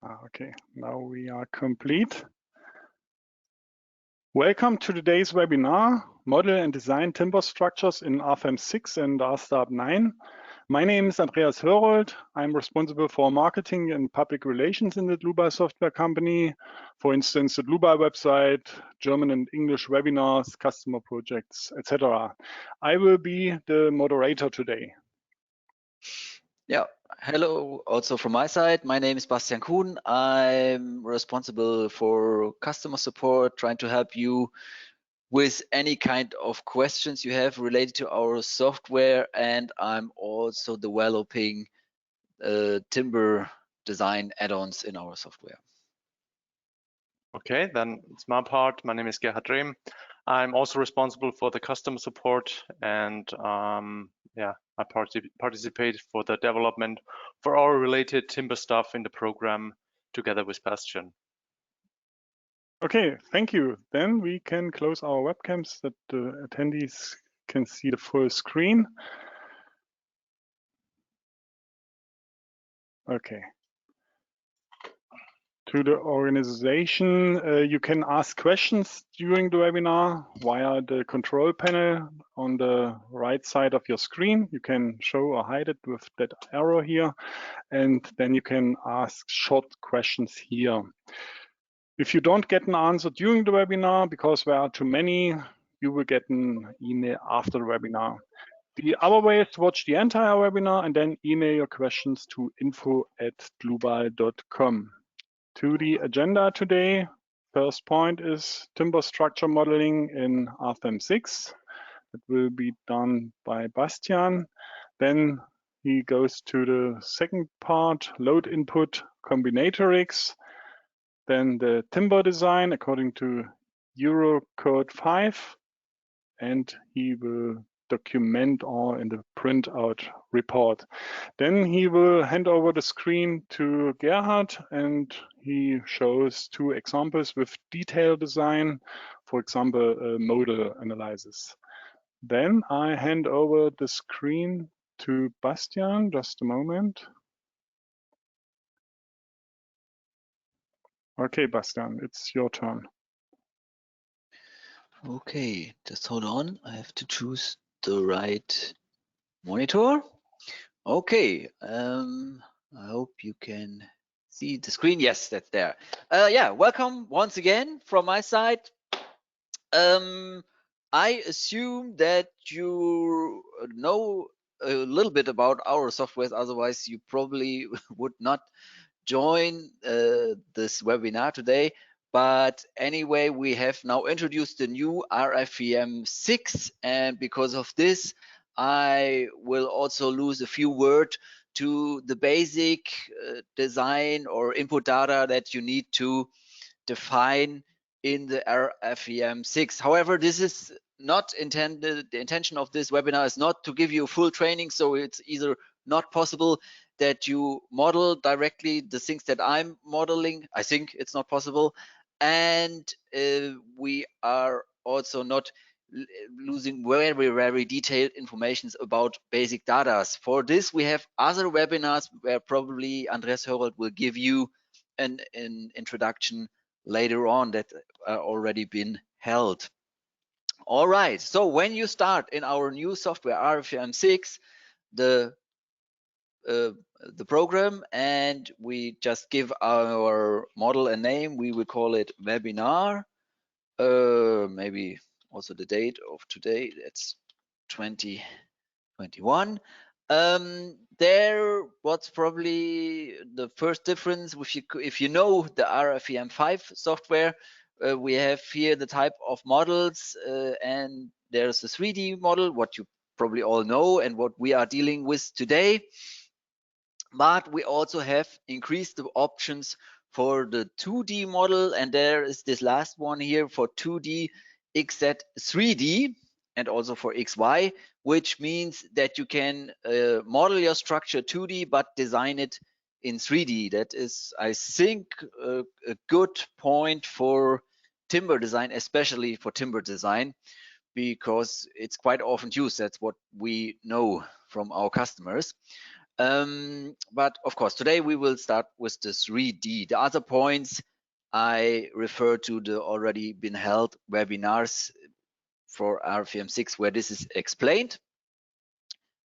Okay, now we are complete. Welcome to today's webinar, Model and Design Timber Structures in Rfem 6 and Rstab 9. My name is Andreas Hörold. I'm responsible for marketing and public relations in the Dlubal software company. For instance, the Dlubal website, German and English webinars, customer projects, etc. I will be the moderator today. Yeah, hello also from my side. My name is Bastian Kuhn. I'm responsible for customer support, trying to help you with any kind of questions you have related to our software, and I'm also developing timber design add-ons in our software. Okay, then it's my part. My name is Gerhard Rehm. I'm also responsible for the customer support, and yeah, I participate for the development for our related timber stuff in the program together with Bastian. Okay, thank you. Then we can close our webcams that the attendees can see the full screen. Okay. To the organization, you can ask questions during the webinar via the control panel on the right side of your screen. You can show or hide it with that arrow here, and then you can ask short questions here. If you don't get an answer during the webinar because there are too many, you will get an email after the webinar. The other way is to watch the entire webinar and then email your questions to info@dlubal.com. To the agenda today, first point is timber structure modeling in Rfem 6. It will be done by Bastian. Then he goes to the second part, load input combinatorics. Then the timber design according to Eurocode 5. And he will document all in the printout report. Then he will hand over the screen to Gerhard, and he shows two examples with detailed design, for example, modal analysis. Then I hand over the screen to Bastian, just a moment. Okay, Bastian, it's your turn. Okay, just hold on. I have to choose the right monitor. Okay, I hope you can see the screen. Yes, that's there. Yeah, welcome once again from my side. I assume that you know a little bit about our software, otherwise you probably would not join this webinar today. But anyway, we have now introduced the new Rfem 6, and because of this, I will also lose a few words to the basic design or input data that you need to define in the Rfem 6. However, this is not intended, the intention of this webinar is not to give you full training, so it's either not possible that you model directly the things that I'm modeling. I think it's not possible. And we are also not losing very, very detailed information about basic data. For this, we have other webinars where probably Andreas Hörold will give you an introduction later on that already been held. All right, so when you start in our new software Rfem 6, the program, and we just give our model a name, we will call it webinar, maybe also the date of today, that's 2021. There, what's probably the first difference, if you know the Rfem 5 software, we have here the type of models, and there's a 3D model, what you probably all know and what we are dealing with today. But we also have increased the options for the 2D model, and there is this last one here for 2D, XZ, 3D, and also for XY, which means that you can model your structure 2D but design it in 3D. That is, I think, a good point for timber design, especially for timber design, because it's quite often used. That's what we know from our customers. But of course, today we will start with the 3D. The other points I refer to the already been held webinars for Rfem 6 where this is explained.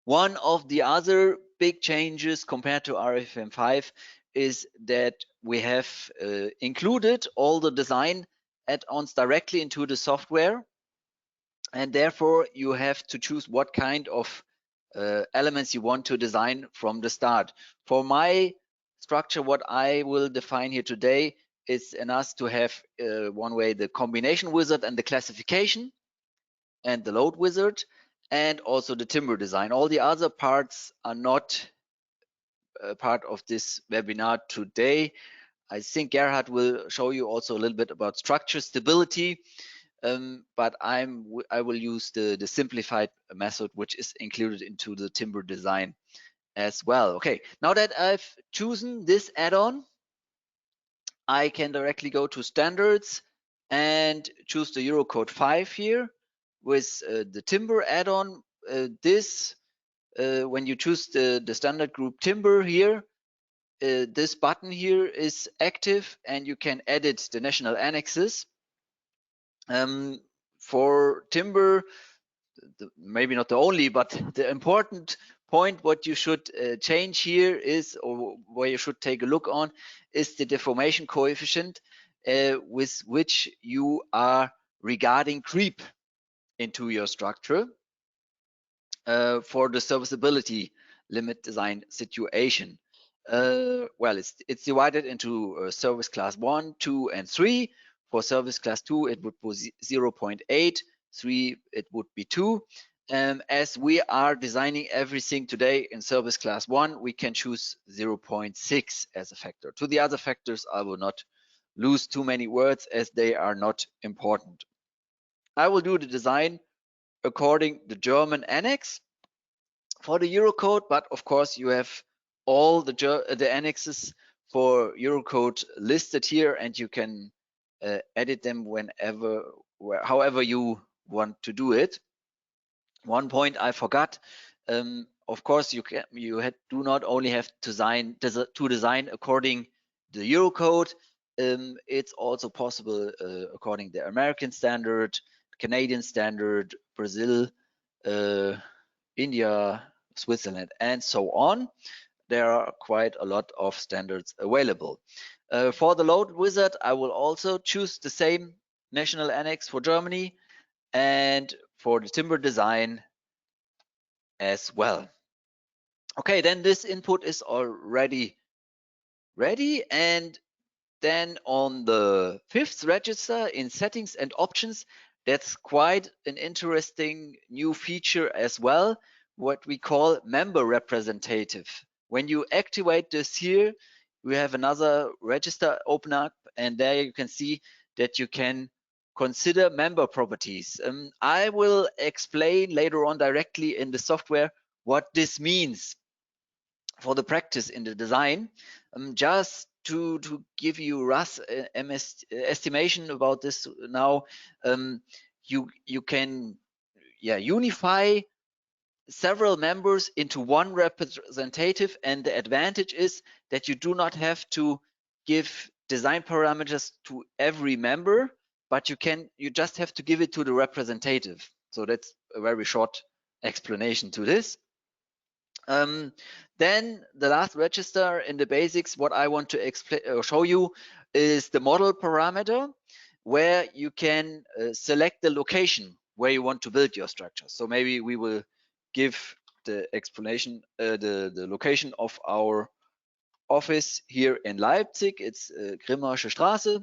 One of the other big changes compared to Rfem 5 is that we have included all the design add-ons directly into the software, and therefore you have to choose what kind of elements you want to design from the start. For my structure, what I will define here today is enough to have one way the combination wizard and the classification and the load wizard, and also the timber design. All the other parts are not part of this webinar today. I think Gerhard will show you also a little bit about structure stability, but I will use the simplified method, which is included into the timber design as well. Okay, now that I've chosen this add-on, I can directly go to standards and choose the Eurocode 5 here with the timber add-on. When you choose the standard group timber here, this button here is active and you can edit the national annexes. For timber, maybe not the only, but the important point what you should change here is, or where you should take a look on, is the deformation coefficient with which you are regarding creep into your structure for the serviceability limit design situation. Well, it's divided into service class 1, 2, and 3. For service class 2, it would be 0.8, 3, it would be 2. As we are designing everything today in service class 1, we can choose 0.6 as a factor. To the other factors, I will not lose too many words as they are not important. I will do the design according the German annex for the Eurocode, but of course you have all the annexes for Eurocode listed here, and you can edit them however you want to do it. One point I forgot, of course you do not only have to design according the Eurocode, it's also possible according the American standard, Canadian standard, Brazil, India, Switzerland, and so on. There are quite a lot of standards available. For the load wizard, I will also choose the same national annex for Germany and for the timber design as well. Okay, then this input is already ready, and then on the 5th register in settings and options, that's quite an interesting new feature as well, what we call member representative. When you activate this here, we have another register open up, and there you can see that you can consider member properties. I will explain later on directly in the software what this means for the practice in the design. Just to give you rough estimation about this now, you can unify several members into one representative, and the advantage is that you do not have to give design parameters to every member, but you just have to give it to the representative. So that's a very short explanation to this. Then the last register in the basics, what I want to show you is the model parameter, where you can select the location where you want to build your structure. So maybe we will give the explanation, the location of our office here in Leipzig. It's Grimmarsche Straße,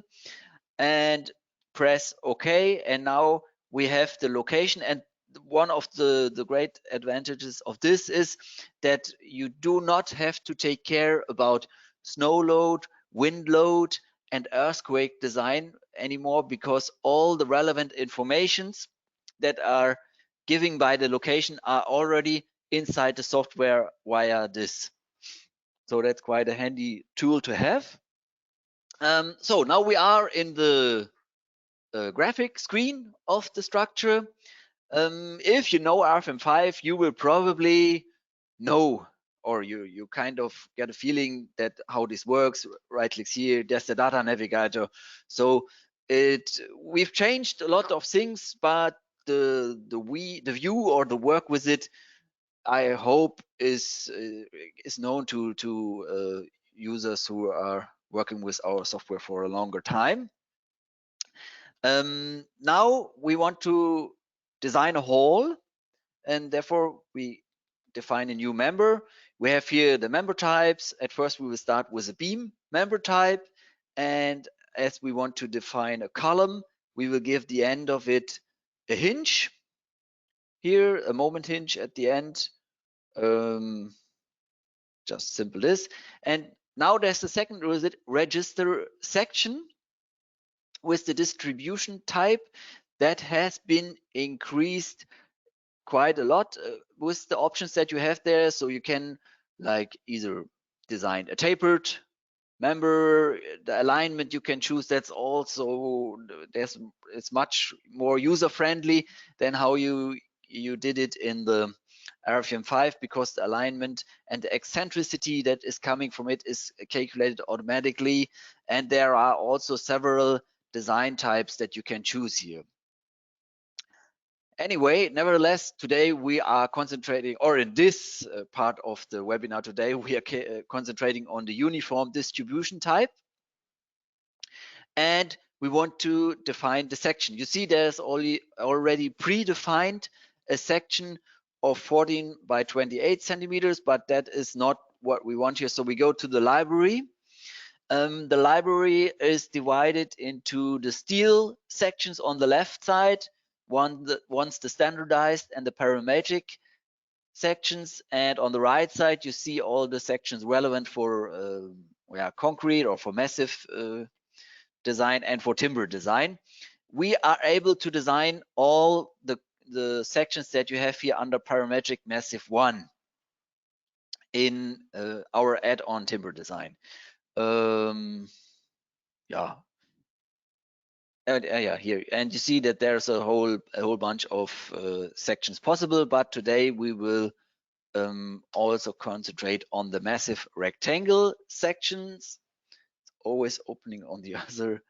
and press OK. And now we have the location, and one of the great advantages of this is that you do not have to take care about snow load, wind load, and earthquake design anymore, because all the relevant informations that are given by the location are already inside the software via this. So that's quite a handy tool to have. So now we are in the graphic screen of the structure. If you know Rfem 5, you will probably know or you kind of get a feeling that how this works. Right clicks here, there's the data navigator. So we've changed a lot of things, but the view or the work with it, I hope is known to users who are working with our software for a longer time. Now we want to design a hall, and therefore we define a new member. We have here the member types. At first we will start with a beam member type, and as we want to define a column, we will give the end of it a hinge. Here, a moment hinge at the end. Just simple this. And now there's the second register section with the distribution type that has been increased quite a lot with the options that you have there. So you can like either design a tapered member, the alignment you can choose. That's also it's much more user friendly than how you did it in the Rfem 5, because the alignment and the eccentricity that is coming from it is calculated automatically, and there are also several design types that you can choose here. Anyway, nevertheless, today we are concentrating, or in this part of the webinar today, we are concentrating on the uniform distribution type. And we want to define the section. You see there's already predefined a section of 14 by 28 centimeters, but that is not what we want here. So we go to the library. The library is divided into the steel sections on the left side, once the standardized and the parametric sections, and on the right side you see all the sections relevant for concrete or for massive design and for timber design. We are able to design all the sections that you have here under parametric massive 1 in our add-on timber design. Here, and you see that there's a whole bunch of sections possible, but today we will also concentrate on the massive rectangle sections. It's always opening on the other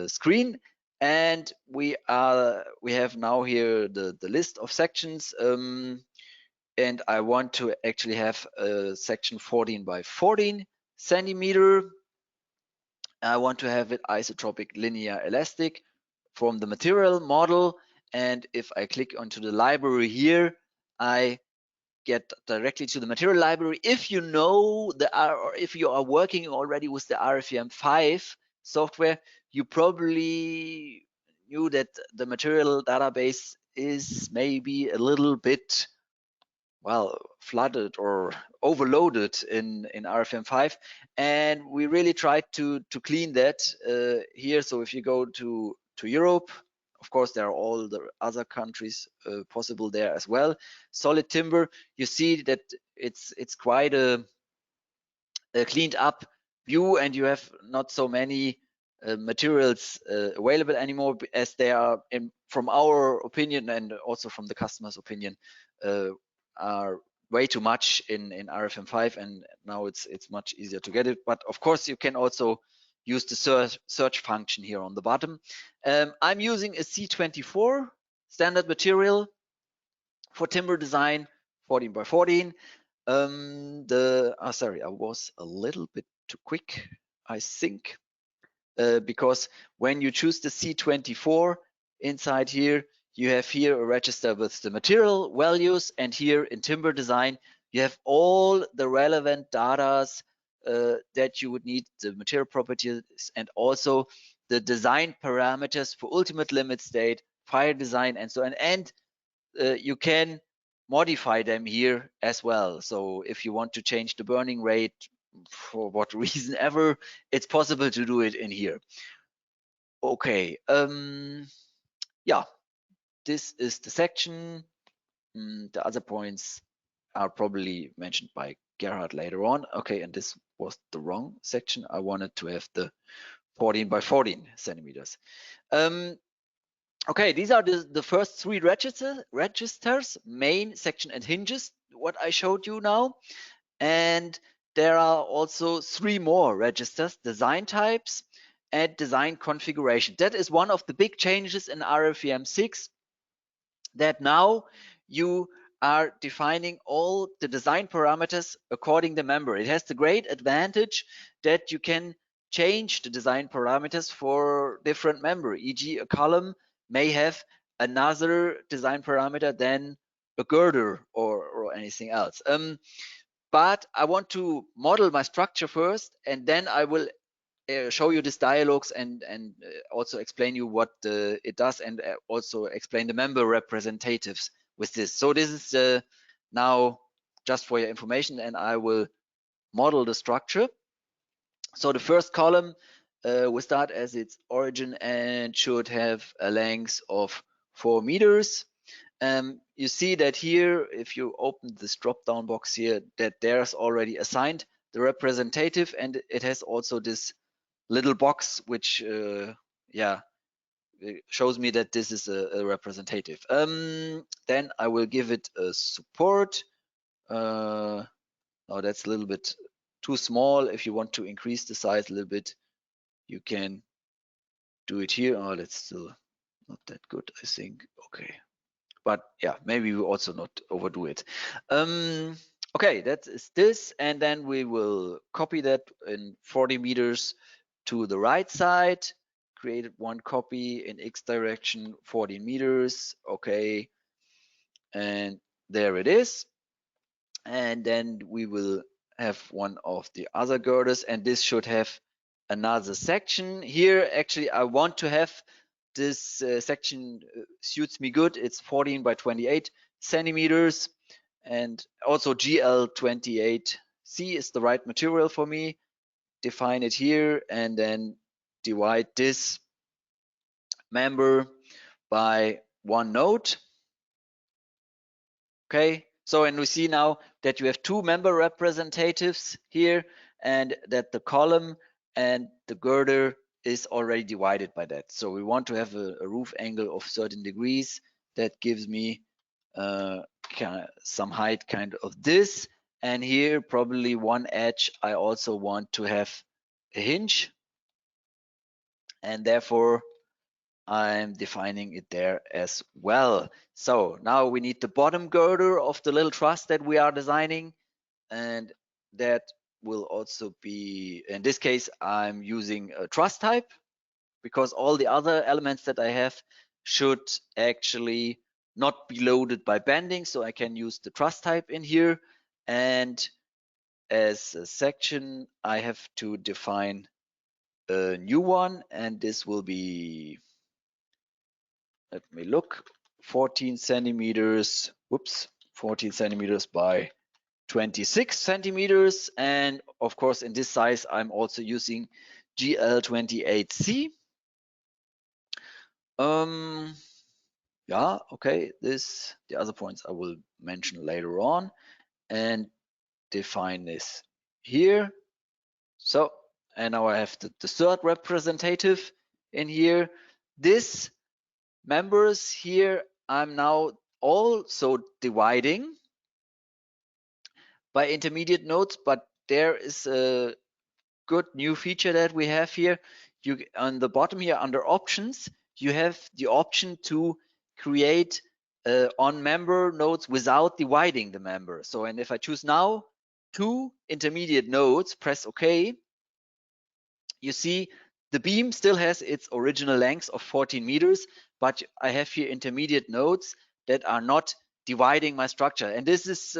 screen, and we have now here the list of sections, and I want to actually have a section 14 by 14 centimeter. I want to have it isotropic linear elastic from the material model, and if I click onto the library here, I get directly to the material library. If you know or if you are working already with the Rfem 5 software, you probably knew that the material database is maybe a little bit flooded or overloaded in Rfem 5, and we really tried to clean that here. So if you go to Europe, of course there are all the other countries possible there as well. Solid timber, you see that it's quite a cleaned up view, and you have not so many materials available anymore, as they are, from our opinion and also from the customer's opinion, are way too much in Rfem 5, and now it's much easier to get it. But of course you can also use the search function here on the bottom. I'm using a C24 standard material for timber design, 14 by 14. Sorry, I was a little bit too quick, I think, because when you choose the C24 inside here, you have here a register with the material values, and here in timber design you have all the relevant data that you would need, the material properties, and also the design parameters for ultimate limit state, fire design, and so on. And you can modify them here as well. So if you want to change the burning rate for what reason ever, it's possible to do it in here. Okay, yeah, this is the section. The other points are probably mentioned by Gerhard later on. Okay, and this was the wrong section. I wanted to have the 14 by 14 centimeters. Okay, these are the first three registers, main, section, and hinges, what I showed you now. And there are also 3 more registers: design types and design configuration. That is one of the big changes in Rfem 6, that now you are defining all the design parameters according to the member. It has the great advantage that you can change the design parameters for different member, e.g. a column may have another design parameter than a girder or anything else. But I want to model my structure first, and then I will show you these dialogues and also explain you what it does, and also explain the member representatives with this. So this is now just for your information, and I will model the structure. So the first column will start as its origin and should have a length of 4 meters. You see that here, if you open this drop-down box here, that there's already assigned the representative, and it has also this little box which yeah, it shows me that this is a representative. Then I will give it a support. Oh, that's a little bit too small. If you want to increase the size a little bit, you can do it here. Oh, that's still not that good, I think. Okay, but yeah, maybe we also not overdo it. Okay, that is this, and then we will copy that in 40 meters to the right side, created one copy in X direction, 14 meters. Okay, and there it is. And then we will have one of the other girders, and this should have another section here. Actually, I want to have this section suits me good. It's 14 by 28 centimeters, and also GL28C is the right material for me. Define it here, and then divide this member by 1 node. Okay, so and we see now that you have 2 member representatives here, and that the column and the girder is already divided by that. So we want to have a roof angle of 13 degrees. That gives me some height kind of this, and here probably one edge I also want to have a hinge, and therefore I'm defining it there as well. So now we need the bottom girder of the little truss that we are designing, and that will also be, in this case, I'm using a truss type, because all the other elements that I have should actually not be loaded by bending, so I can use the truss type in here. And as a section, I have to define a new one, and this will be, let me look, 14 centimeters, whoops, 14 centimeters by 26 centimeters. And of course, in this size, I'm also using GL28C. Yeah, okay, the other points I will mention later on, and define this here. So, and now I have the third representative in here. This members here I'm now also dividing by intermediate nodes, but there is a good new feature that we have here. You on the bottom here under options, you have the option to create on member nodes without dividing the member. So, and if I choose now 2 intermediate nodes, press OK, you see the beam still has its original length of 14 meters, but I have here intermediate nodes that are not dividing my structure. And this is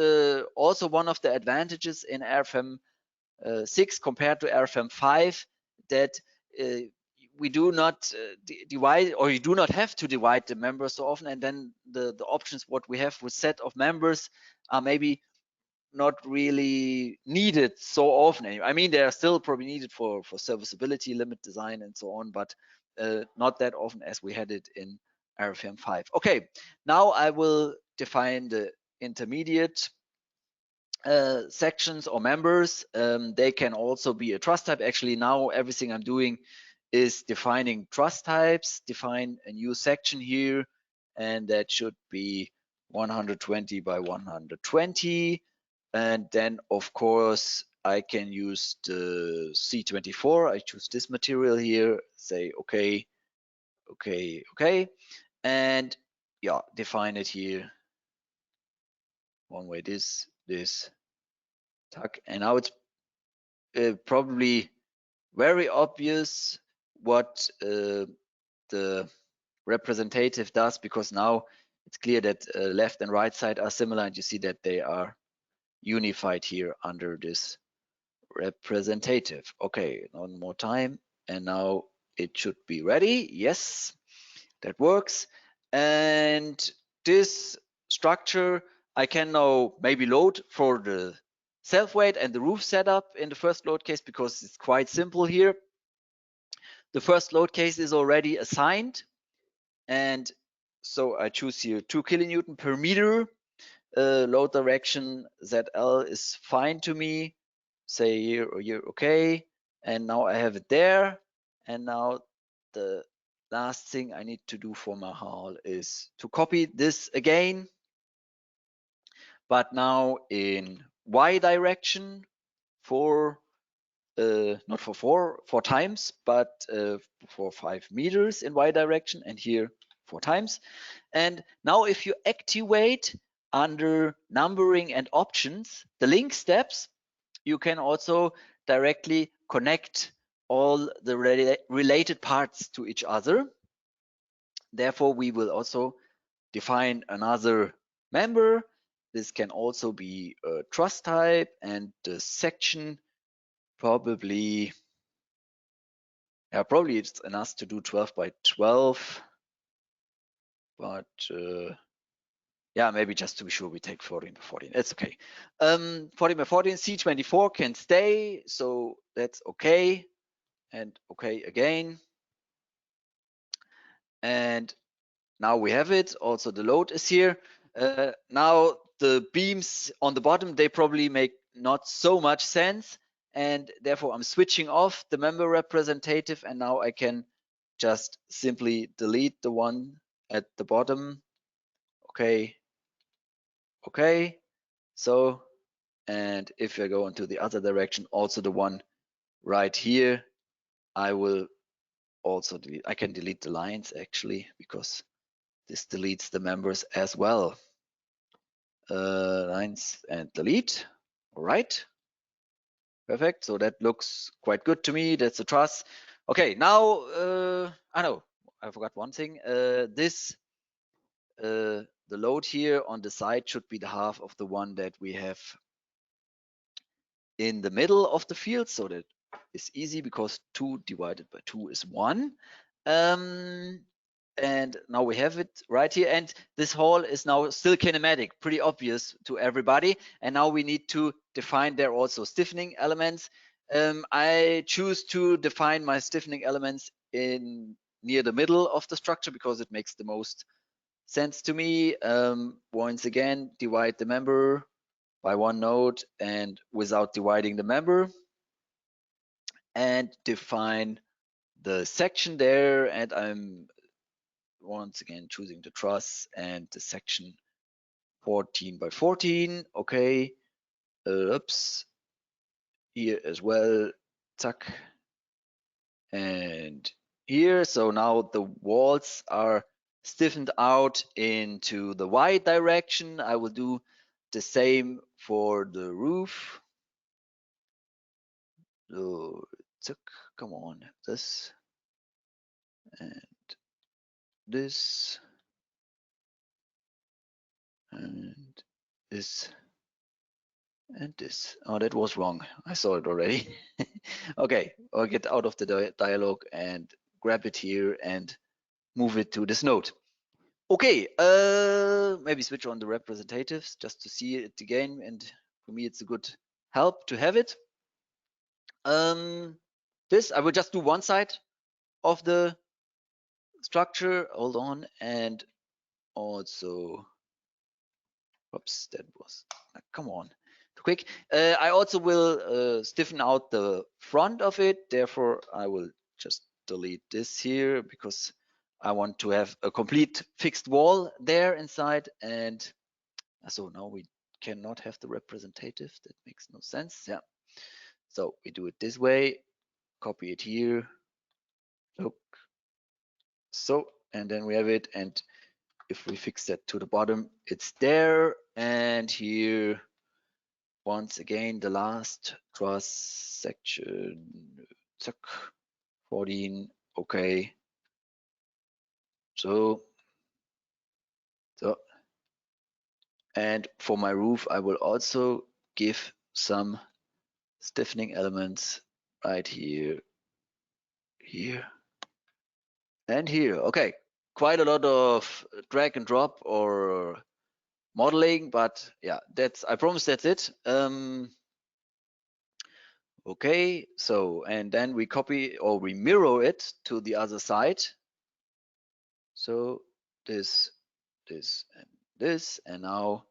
also one of the advantages in Rfem 6 compared to Rfem 5, that we do not divide, or you do not have to divide the members so often, and then the options what we have with set of members are maybe not really needed so often. I mean, they are still probably needed for serviceability, limit design, and so on, but not that often as we had it in Rfem 5. Okay, now I will define the intermediate sections or members. They can also be a truss type. Actually, now everything I'm doing is defining truss types. Define a new section here, and that should be 120 by 120. And then of course I can use the C24. I choose this material here, say okay, okay, okay, and yeah, define it here one way, this, tuck. And now it's probably very obvious what the representative does, because now it's clear that left and right side are similar, and you see that they are unified here under this representative. Okay, one more time, and now it should be ready. Yes, that works. And this structure I can now maybe load for the self-weight and the roof setup in the first load case, because it's quite simple here. The first load case is already assigned, and so I choose here 2 kilonewton per meter. Load direction ZL is fine to me. Say here or here, okay. And now I have it there. And now the last thing I need to do for my hull is to copy this again, but now in Y direction for not for four times, but for 5 meters in Y direction, and here 4 times. And now if you activate under numbering and options the link steps, you can also directly connect all the related parts to each other. Therefore, we will also define another member. This can also be a truss type, and the section probably it's enough to do 12 by 12, but yeah, maybe just to be sure we take 14 by 14. It's okay. 14 by 14, C24 can stay, so that's okay, and okay again. And now we have it. Also the load is here. Now the beams on the bottom, they probably make not so much sense, and therefore I'm switching off the member representative, and now I can just simply delete the one at the bottom. Okay, okay. So, and if I go into the other direction, also the one right here, I will also delete. I can delete the lines actually, because this deletes the members as well. Lines and delete. All right, perfect. So that looks quite good to me. That's a truss. Okay, now I know I forgot one thing. The load here on the side should be the half of the one that we have in the middle of the field. So that is easy, because 2 divided by 2 is 1. And now we have it right here, and this hole is now still kinematic, pretty obvious to everybody. And now we need to define there also stiffening elements. I choose to define my stiffening elements in near the middle of the structure, because it makes the most sense to me. Once again, divide the member by 1 node and without dividing the member, and define the section there. And I'm once again choosing the truss and the section 14 by 14. Okay, oops, here as well, tuck, and here. So now the walls are stiffened out into the Y direction. I will do the same for the roof. So come on, this and this and this and this. Oh, that was wrong. I saw it already. Okay, I'll get out of the dialog and grab it here and move it to this node. Okay, maybe switch on the representatives just to see it again, and for me it's a good help to have it. This I will just do one side of the structure. Hold on, and also, oops, that was, come on, too quick. I also will stiffen out the front of it. Therefore, I will just delete this here, because I want to have a complete fixed wall there inside. And so now we cannot have the representative. That makes no sense. Yeah. So we do it this way. Copy it here. Look. So, and then we have it. And if we fix that to the bottom, it's there. And here, once again, the last cross section. 14. Okay. So. And for my roof, I will also give some stiffening elements right here, here, and here. Okay, quite a lot of drag and drop or modeling, but yeah, I promise that's it. Okay, so, and then we copy or we mirror it to the other side. So this, and now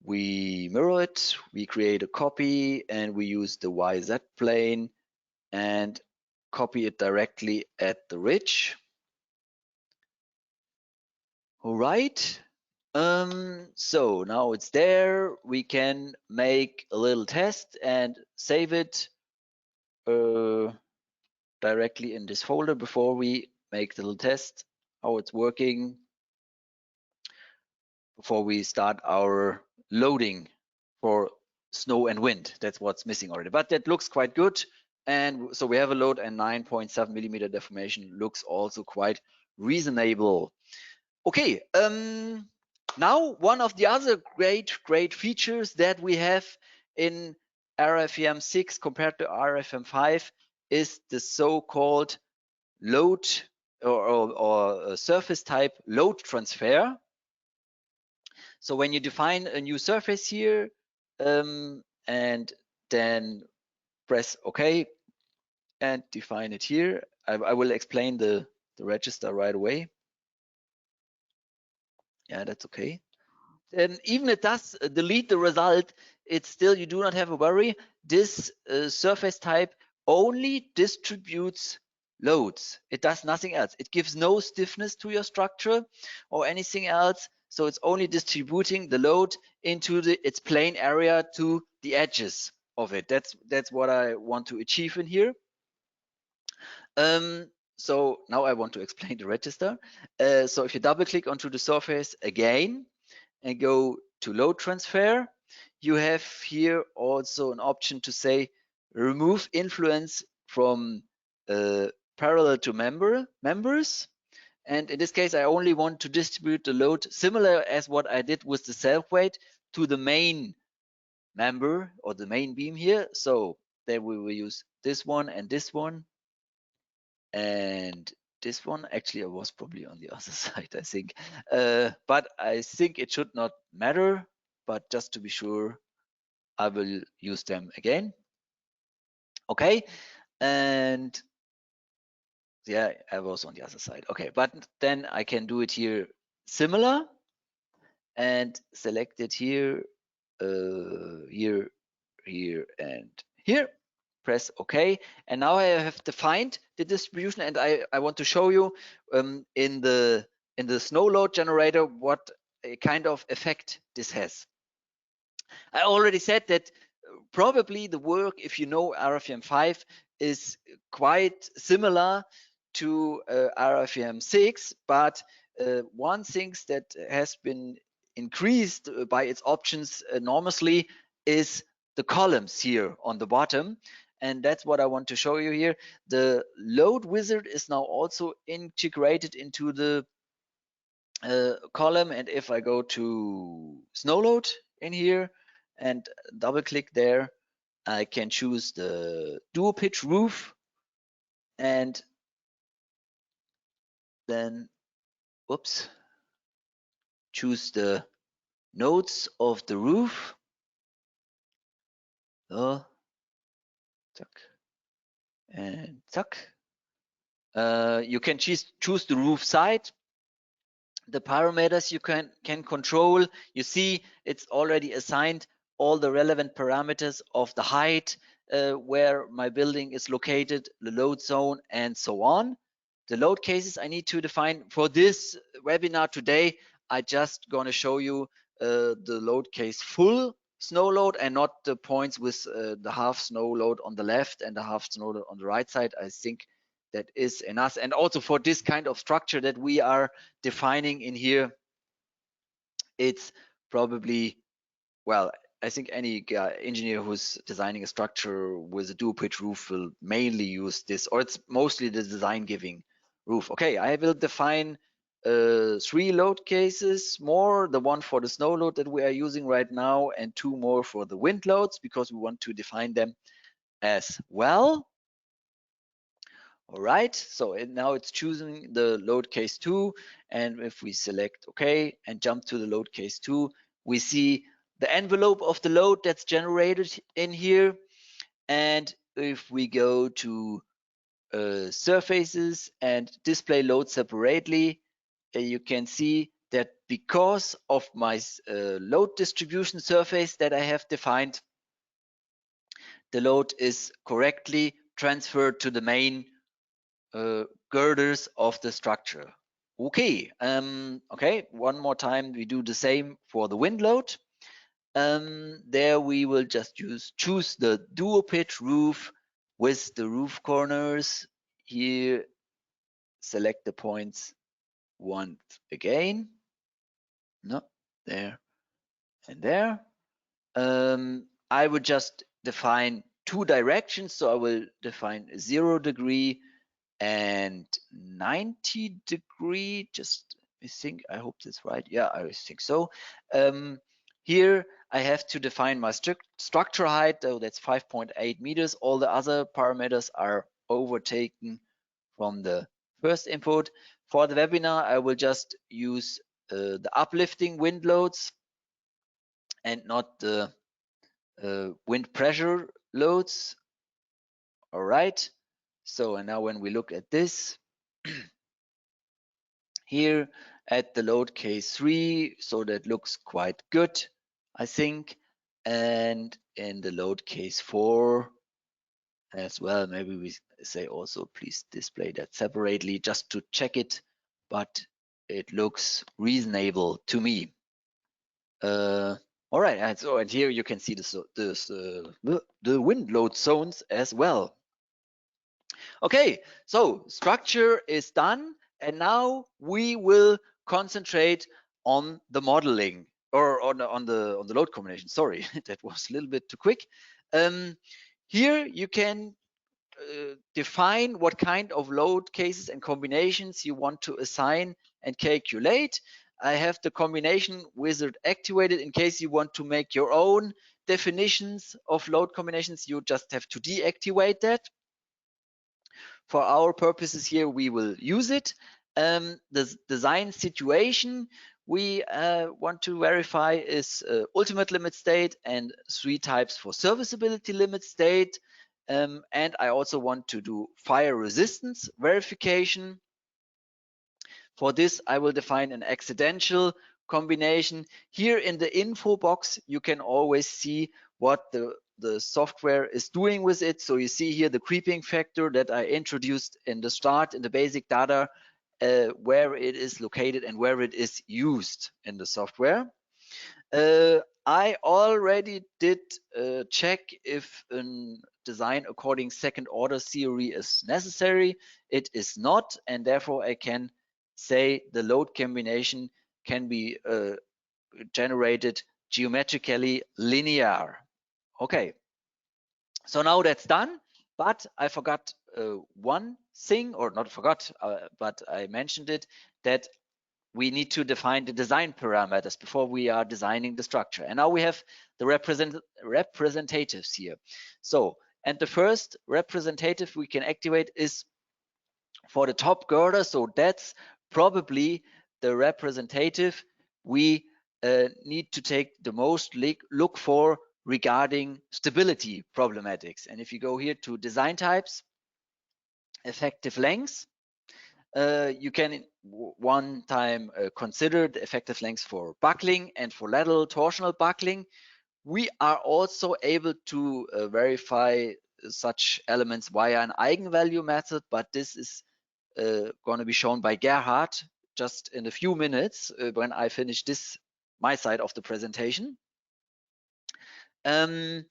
we mirror it, we create a copy, and we use the YZ plane and copy it directly at the ridge. All right. So now it's there. We can make a little test and save it directly in this folder before we make the little test, how it's working, before we start our loading for snow and wind. That's what's missing already, but that looks quite good. And so we have a load, and 9.7 millimeter deformation looks also quite reasonable. Okay, now one of the other great features that we have in Rfem 6 compared to Rfem 5 is the so-called load or surface type load transfer. So when you define a new surface here, and then press OK and define it here, I will explain the register right away. Yeah, that's okay. And even it does delete the result, it's still, you do not have a worry. This surface type only distributes loads. It does nothing else. It gives no stiffness to your structure or anything else. So it's only distributing the load into its plane area to the edges of it. That's what I want to achieve in here. So now I want to explain the register. So if you double click onto the surface again and go to load transfer, you have here also an option to say remove influence from parallel to members. And in this case, I only want to distribute the load similar as what I did with the self weight to the main member or the main beam here. So then we will use this one and this one. And this one, actually, I was probably on the other side, I think. But I think it should not matter. But just to be sure, I will use them again. Okay. And yeah, I was on the other side. Okay, but then I can do it here similar and select it here, here, and here. Press OK, and now I have defined the distribution, and I want to show you in the snow load generator what kind of effect this has. I already said that probably the work, if you know Rfem 5, is quite similar to Rfem 6, but one thing that has been increased by its options enormously is the columns here on the bottom. And that's what I want to show you here. The load wizard is now also integrated into the column. And if I go to snow load in here and double click there, I can choose the dual pitch roof, and then choose the nodes of the roof. And you can choose the roof side. The parameters you can control. You see it's already assigned all the relevant parameters of the height, where my building is located, the load zone, and so on. The load cases I need to define for this webinar today. I just gonna show you the load case full snow load and not the points with the half snow load on the left and the half snow load on the right side. I think that is enough. And also for this kind of structure that we are defining in here, it's probably, well, I think any engineer who's designing a structure with a dual pitch roof will mainly use this, or it's mostly the design giving roof. Okay, I will define 3 load cases more, the one for the snow load that we are using right now, and 2 more for the wind loads, because we want to define them as well. All right, so now it's choosing the load case 2, and if we select OK and jump to the load case 2, we see the envelope of the load that's generated in here. And if we go to surfaces and display load separately, you can see that because of my load distribution surface that I have defined, the load is correctly transferred to the main girders of the structure. Okay, okay, one more time we do the same for the wind load. There we will just choose the dual pitch roof with the roof corners. Here, select the points once again. No, there and there. I would just define 2 directions. So I will define 0 degree and 90 degree. Just I think, I hope that's right. Yeah, I think so. Here I have to define my structure height, though that's 5.8 meters. All the other parameters are overtaken from the first input. For the webinar, I will just use the uplifting wind loads and not the wind pressure loads. All right. So, and now when we look at this, here at the load case 3, so that looks quite good, I think. And in the load case 4 as well, maybe we say also please display that separately just to check it, but it looks reasonable to me. All right, and so, and here you can see the wind load zones as well. Okay, so structure is done, and now we will concentrate on the modeling, or on the load combination. Sorry, that was a little bit too quick. Here you can define what kind of load cases and combinations you want to assign and calculate. I have the combination wizard activated. In case you want to make your own definitions of load combinations, you just have to deactivate that. For our purposes here, we will use it. The design situation we want to verify is ultimate limit state and 3 types for serviceability limit state. And I also want to do fire resistance verification. For this, I will define an accidental combination. Here in the info box, you can always see what the software is doing with it. So you see here the creeping factor that I introduced in the start in the basic data, where it is located and where it is used in the software. I already did check if a design according second order theory is necessary. It is not, and therefore I can say the load combination can be generated geometrically linear. Okay, so now that's done, but I forgot one thing, or not forgot, but I mentioned it, that we need to define the design parameters before we are designing the structure. And now we have the representatives here. So, and the first representative we can activate is for the top girder. So that's probably the representative we need to take the most look for regarding stability problematics. And if you go here to design types, effective lengths, you can one time consider the effective lengths for buckling and for lateral torsional buckling. We are also able to verify such elements via an eigenvalue method, but this is going to be shown by Gerhard just in a few minutes when I finish this my side of the presentation. And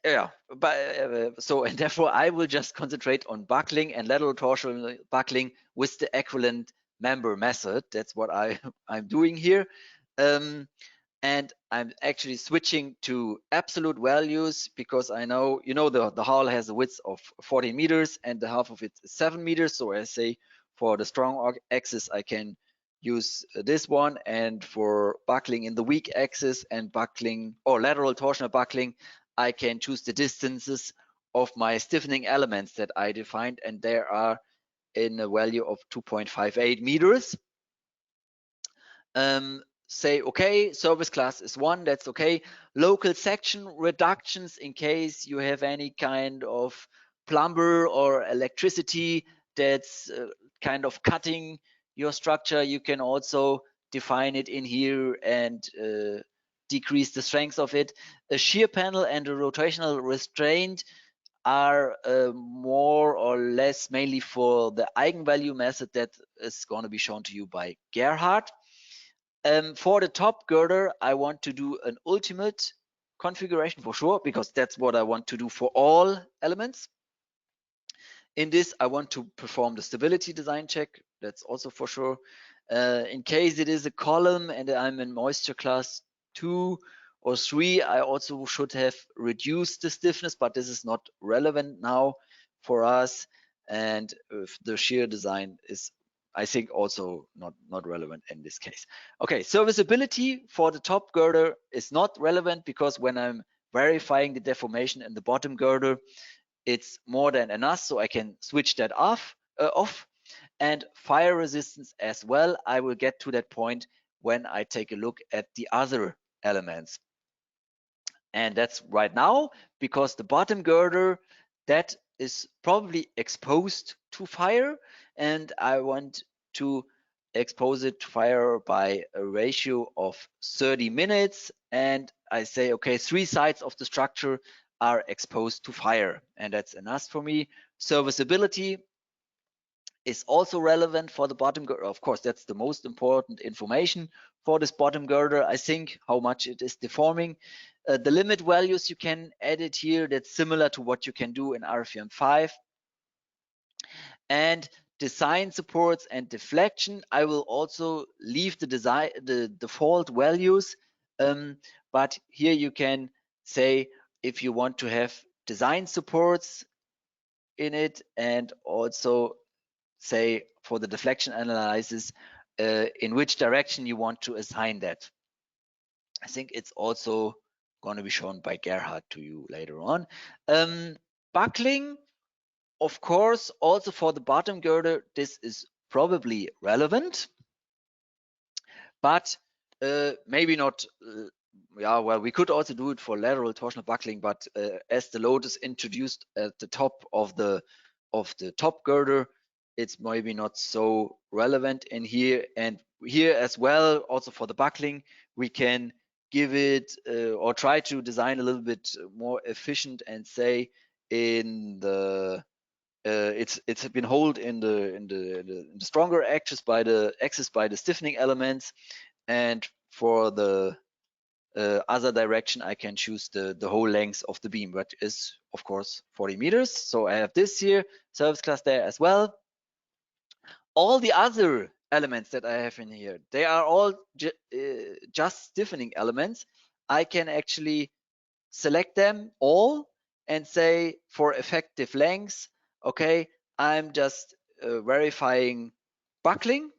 therefore I will just concentrate on buckling and lateral torsional buckling with the equivalent member method. That's what I'm doing here. And I'm actually switching to absolute values because I know, the hull has a width of 14 meters and the half of it is 7 meters. So I say for the strong axis, I can use this one, and for buckling in the weak axis and buckling or lateral torsional buckling, I can choose the distances of my stiffening elements that I defined, and there are in a value of 2.58 meters. Say okay, service class is 1, that's okay. Local section reductions in case you have any kind of plumber or electricity that's kind of cutting your structure, you can also define it in here and decrease the strength of it. A shear panel and a rotational restraint are more or less mainly for the eigenvalue method that is going to be shown to you by Gerhard. For the top girder, I want to do an ultimate configuration for sure, because that's what I want to do for all elements. In this, I want to perform the stability design check. That's also for sure. In case it is a column and I'm in moisture class 2 or 3, I also should have reduced the stiffness, but this is not relevant now for us. And the shear design is, I think, also not relevant in this case. Okay, serviceability for the top girder is not relevant because when I'm verifying the deformation in the bottom girder, it's more than enough, so I can switch that off. And fire resistance as well. I will get to that point when I take a look at the other elements. And that's right now, because the bottom girder, that is probably exposed to fire, and I want to expose it to fire by a ratio of 30 minutes. And I say, okay, 3 sides of the structure are exposed to fire, and that's enough for me. Serviceability is also relevant for the bottom girder. Of course, that's the most important information for this bottom girder, I think, how much it is deforming. The limit values you can edit here. That's similar to what you can do in Rfem 5. And design supports and deflection, I will also leave the default values, but here you can say if you want to have design supports in it, and also say for the deflection analysis in which direction you want to assign that. I think it's also going to be shown by Gerhard to you later on. Buckling, of course, also for the bottom girder, this is probably relevant, but maybe not. Yeah, well, we could also do it for lateral torsional buckling, but as the load is introduced at the top of the top girder, it's maybe not so relevant in here. And here as well, also for the buckling, we can give it or try to design a little bit more efficient and say in the it's been held in the stronger axis by the stiffening elements, and for the other direction I can choose the whole length of the beam, but is of course 40 meters. So I have this here, service class there as well. All the other elements that I have in here, they are all just stiffening elements. I can actually select them all and say for effective lengths, okay, I'm just verifying buckling,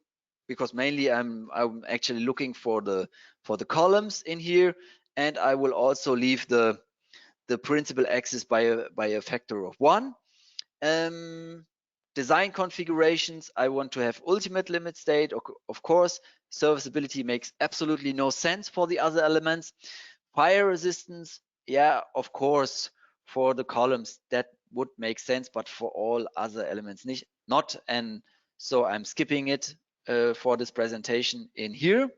because mainly I'm actually looking for the columns in here, and I will also leave the principal axis by a factor of 1. Design configurations, I want to have ultimate limit state. Of course, serviceability makes absolutely no sense for the other elements. Fire resistance, yeah, of course, for the columns that would make sense, but for all other elements not. And so I'm skipping it for this presentation in here.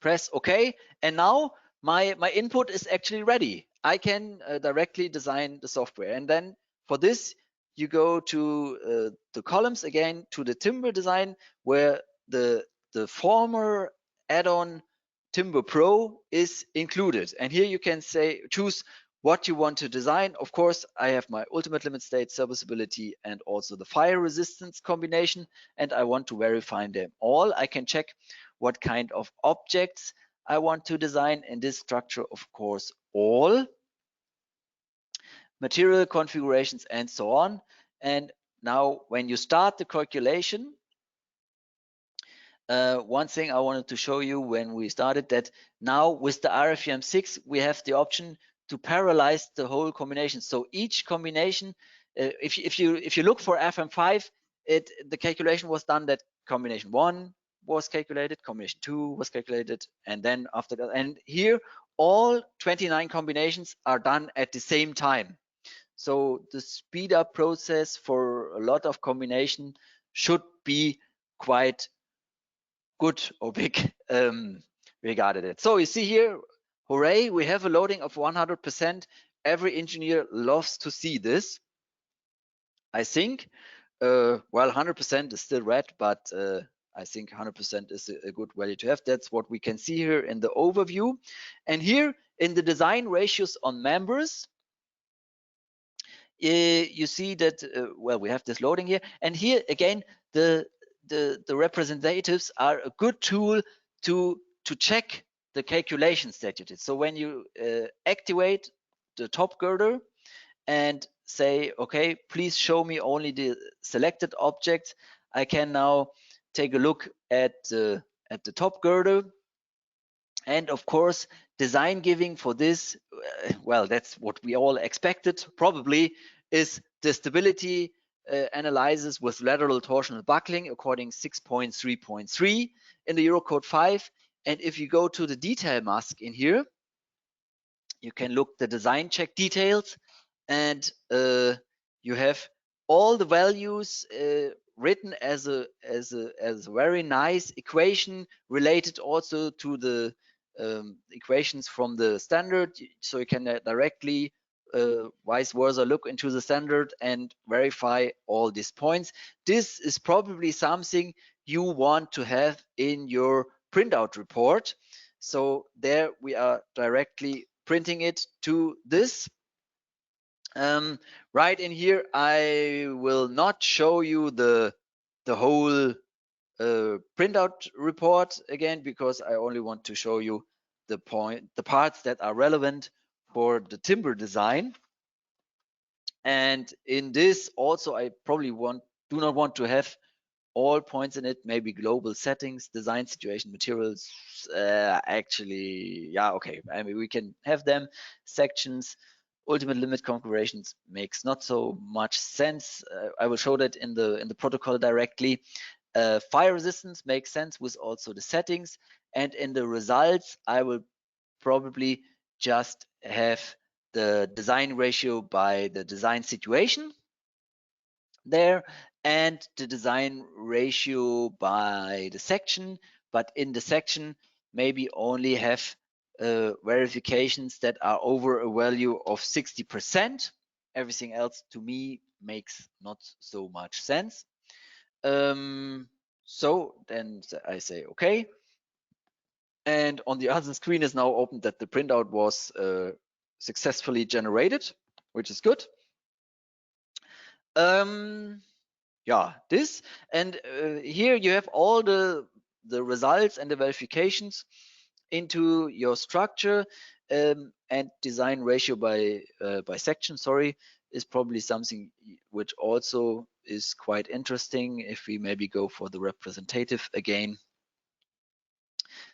Press OK, and now my input is actually ready. I can directly design the software, and then for this you go to the columns again, to the timber design, where the former add-on Timber Pro is included. And here you can say, choose what you want to design. Of course, I have my ultimate limit state, serviceability, and also the fire resistance combination, and I want to verify them all. I can check what kind of objects I want to design in this structure, of course, all material configurations and so on. And now when you start the calculation, one thing I wanted to show you when we started, that now with the Rfem 6 we have the option to parallelize the whole combination. So each combination, if you look for FM5, the calculation was done that combination 1 was calculated, combination 2 was calculated, and then after that, and here all 29 combinations are done at the same time. So the speed up process for a lot of combination should be quite good or big regarded it. So you see here, hooray, we have a loading of 100%. Every engineer loves to see this. I think, well, 100% is still red, but I think 100% is a good value to have. That's what we can see here in the overview. And here in the design ratios on members, you see that, well, we have this loading here. And here again, the representatives are a good tool to check the calculations that you did. So when you activate the top girder and say, okay, please show me only the selected objects, I can now take a look at the top girder. And of course, design giving for this, well, that's what we all expected probably, is the stability analysis with lateral torsional buckling according 6.3.3 in the Eurocode 5. And if you go to the detail mask in here, you can look the design check details, and you have all the values written as a very nice equation related also to the equations from the standard, so you can directly vice versa look into the standard and verify all these points. This is probably something you want to have in your printout report. So there we are directly printing it to this. Right in here, I will not show you the whole printout report again, because I only want to show you the parts that are relevant for the timber design. And in this also, I probably do not want to have all points in it, maybe global settings, design situation, materials, actually, yeah, okay, I mean, we can have them. Sections, ultimate limit configurations makes not so much sense. I will show that in the protocol directly. Fire resistance makes sense with also the settings, and in the results I will probably just have the design ratio by the design situation there, and the design ratio by the section, but in the section maybe only have verifications that are over a value of 60%. Everything else to me makes not so much sense. So then I say okay, and on the other screen is now opened that the printout was successfully generated, which is good. Yeah, this, and here you have all the results and the verifications into your structure, and design ratio by section, sorry, is probably something which also is quite interesting. If we maybe go for the representative again,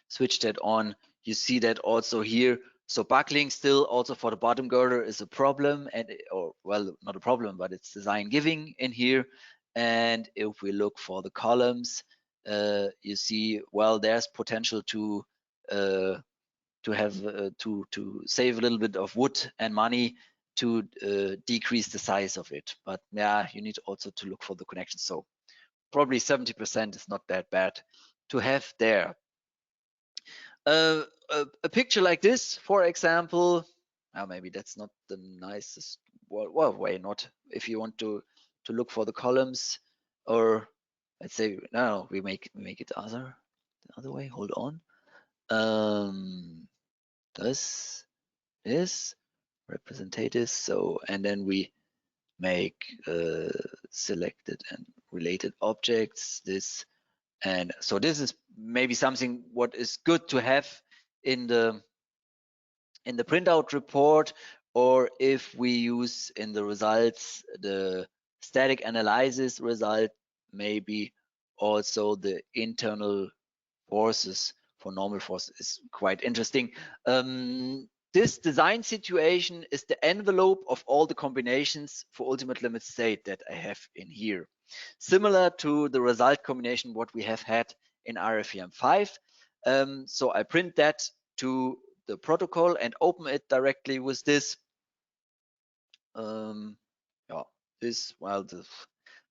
switch that on, you see that also here. So buckling still also for the bottom girder is a problem, and or well, not a problem, but it's design giving in here. And if we look for the columns, you see, well, there's potential to have to save a little bit of wood and money to decrease the size of it. But yeah, you need also to look for the connections. So probably 70% is not that bad to have there. A picture like this, for example, maybe that's not the nicest. Well, why not? If you want to look for the columns, or let's say no, we make it the other way. Hold on. This is representative. So, and then we make selected and related objects. This, and so this is maybe something what is good to have in the printout report, or if we use in the results the static analysis result, maybe also the internal forces for normal force is quite interesting. This design situation is the envelope of all the combinations for ultimate limit state that I have in here. Similar to the result combination what we have had in Rfem 5. So I print that to the protocol and open it directly with this. Yeah, this, well,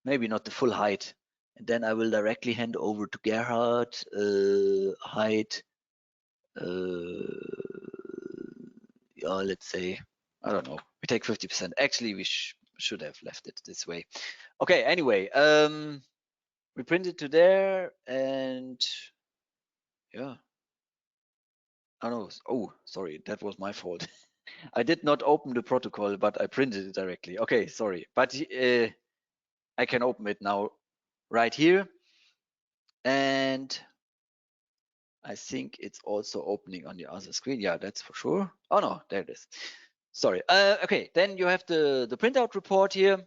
maybe not the full height. And then I will directly hand over to Gerhard. Height, yeah, let's say, I don't know, we take 50%. Actually, we should have left it this way. Okay, anyway, we print it to there, and yeah. Oh no, oh, sorry, that was my fault. I did not open the protocol, but I printed it directly. Okay, sorry, but I can open it now right here. And I think it's also opening on the other screen. Yeah, that's for sure. Oh no, there it is. Sorry. Okay, then you have the printout report here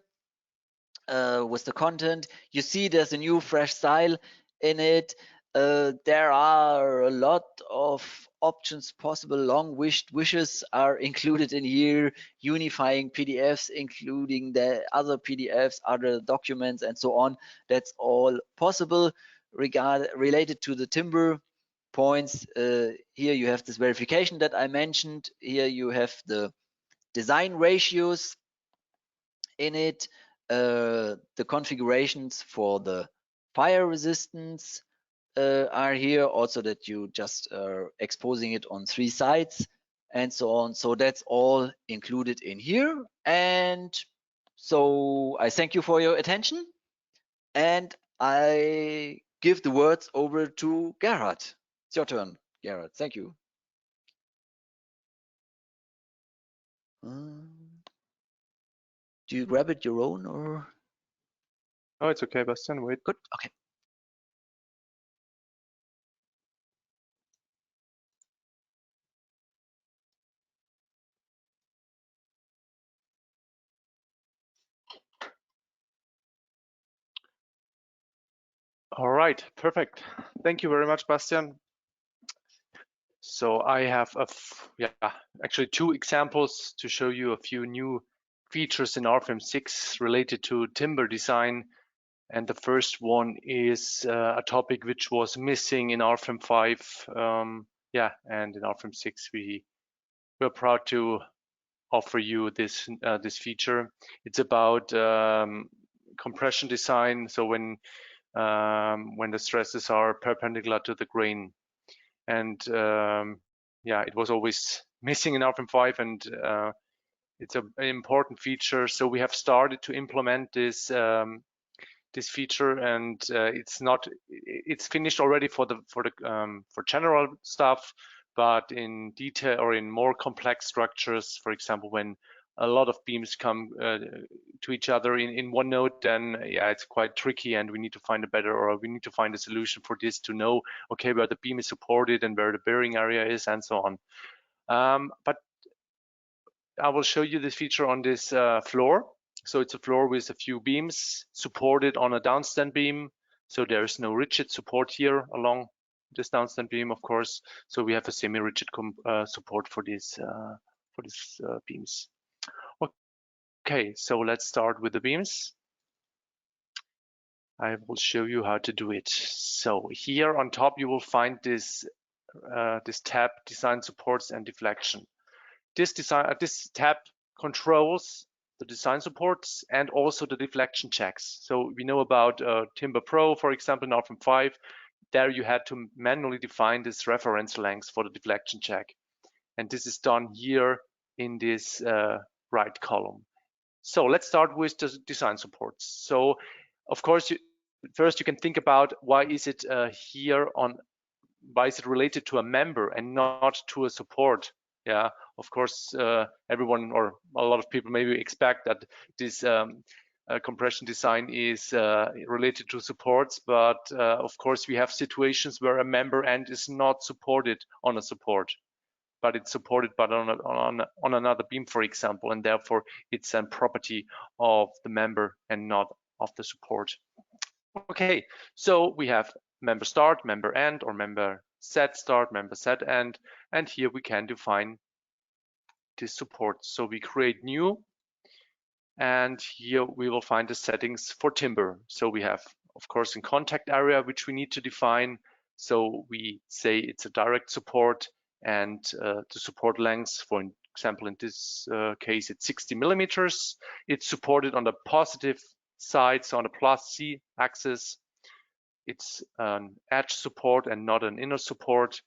with the content. You see there's a new fresh style in it. There are a lot of options possible. Long wishes are included in here, unifying PDFs, including the other PDFs, other documents, and so on. That's all possible related to the timber points. Here you have this verification that I mentioned. Here you have the design ratios in it, the configurations for the fire resistance are here, also that you just are exposing it on 3 sides and so on. So that's all included in here. And so I thank you for your attention, and I give the words over to Gerhard. It's your turn, Gerhard. Thank you. Do you grab it your own, or? Oh, it's okay, Bastian. Wait. Good. Okay. All right, perfect. Thank you very much, Bastian. So I have actually 2 examples to show you a few new features in Rfem 6 related to timber design. And the first one is a topic which was missing in Rfem 5. And in Rfem 6 we're proud to offer you this feature. It's about compression design. So when the stresses are perpendicular to the grain, and it was always missing in Rfem 5, and it's an important feature. So we have started to implement this this feature, and it's finished already for general stuff, but in detail or in more complex structures, for example, when a lot of beams come to each other in one node, then it's quite tricky, and we need to find a solution for this to know, okay, where the beam is supported and where the bearing area is, and so on. But I will show you this feature on this floor. So it's a floor with a few beams supported on a downstand beam. So there is no rigid support here along this downstand beam, of course. So we have a semi-rigid support for these beams. Okay, so let's start with the beams. I will show you how to do it. So here on top you will find this tab, Design Supports and Deflection. This tab controls the design supports and also the deflection checks. So we know about Timber Pro, for example, in Rfem 5. There you had to manually define this reference length for the deflection check. And this is done here in this right column. So let's start with the design supports. So of course, first you can think about why is it here on why is it related to a member and not to a support? Yeah, of course, everyone or a lot of people maybe expect that this compression design is related to supports, but of course we have situations where a member end is not supported on a support, but it's supported but on another beam, for example, and therefore it's a property of the member and not of the support. Okay, so we have member start, member end, or member set start, member set end, and here we can define this support. So we create new, and here we will find the settings for timber. So we have, of course, in contact area, which we need to define. So we say it's a direct support, and the support length, for example, in this case, it's 60 millimeters. It's supported on the positive side, so on the plus C axis. It's an edge support and not an inner support.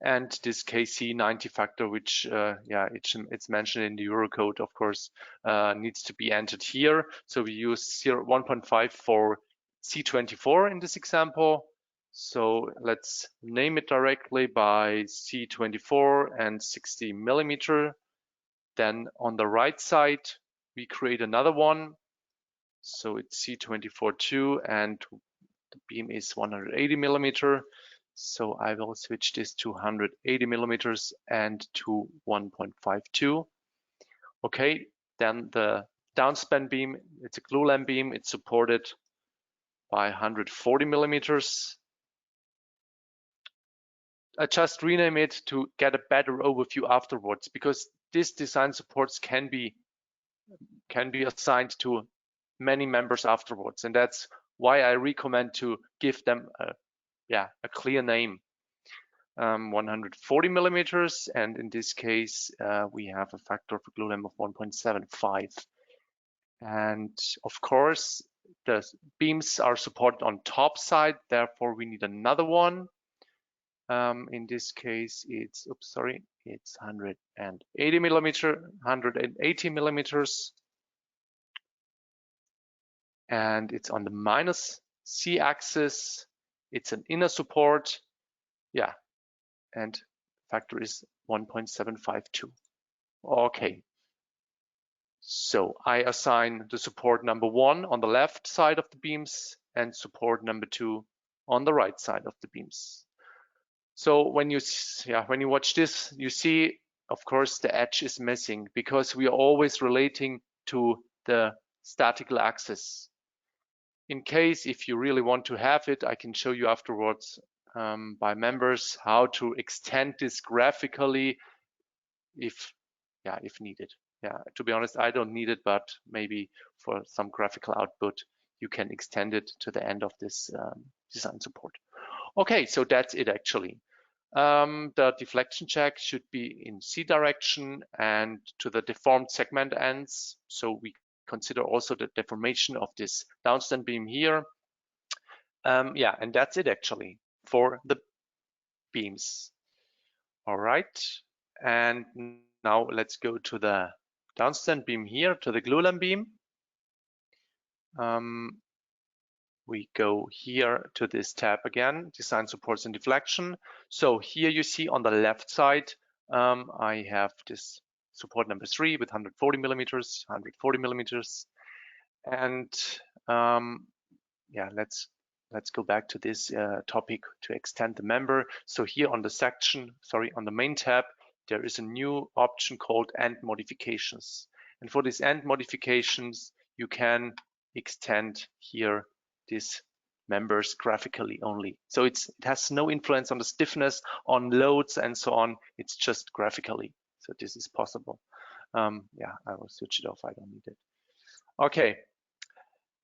And this KC 90 factor, which it's mentioned in the Eurocode, of course, needs to be entered here. So we use 1.5 for C24 in this example. So let's name it directly by C24 and 60 millimeter. Then on the right side, we create another one. So it's C24-2 and the beam is 180 millimeter. So I will switch this to 180 millimeters and to 1.52. Okay, then the downspan beam, it's a glue lamp beam. It's supported by 140 millimeters. I just rename it to get a better overview afterwards, because these design supports can be assigned to many members afterwards, and that's why I recommend to give them a clear name. 140 millimeters, and in this case we have a factor for glue lamp of 1.75. And of course the beams are supported on top side, therefore we need another one. In this case it's 180 millimeters, and it's on the minus C axis. It's an inner support, and factor is 1.752. Okay, so I assign the support number 1 on the left side of the beams and support number 2 on the right side of the beams. So when you watch this, you see, of course, the edge is missing because we are always relating to the statical axis. In case if you really want to have it, I can show you afterwards by members how to extend this graphically if needed. To be honest, I don't need it, but maybe for some graphical output you can extend it to the end of this design support. Okay, so that's it actually. The deflection check should be in C direction and to the deformed segment ends. So we consider also the deformation of this downstand beam here. And that's it actually for the beams. All right, and now let's go to the downstand beam here, to the glue lamp beam. We go here to this tab again, design supports and deflection. So here you see on the left side, I have this support number 3 with 140 millimeters, and let's go back to this topic to extend the member. So here on the main tab, there is a new option called end modifications, and for these end modifications you can extend here these members graphically only. So it has no influence on the stiffness, on loads and so on. It's just graphically. So this is possible. I will switch it off. I don't need it. Okay.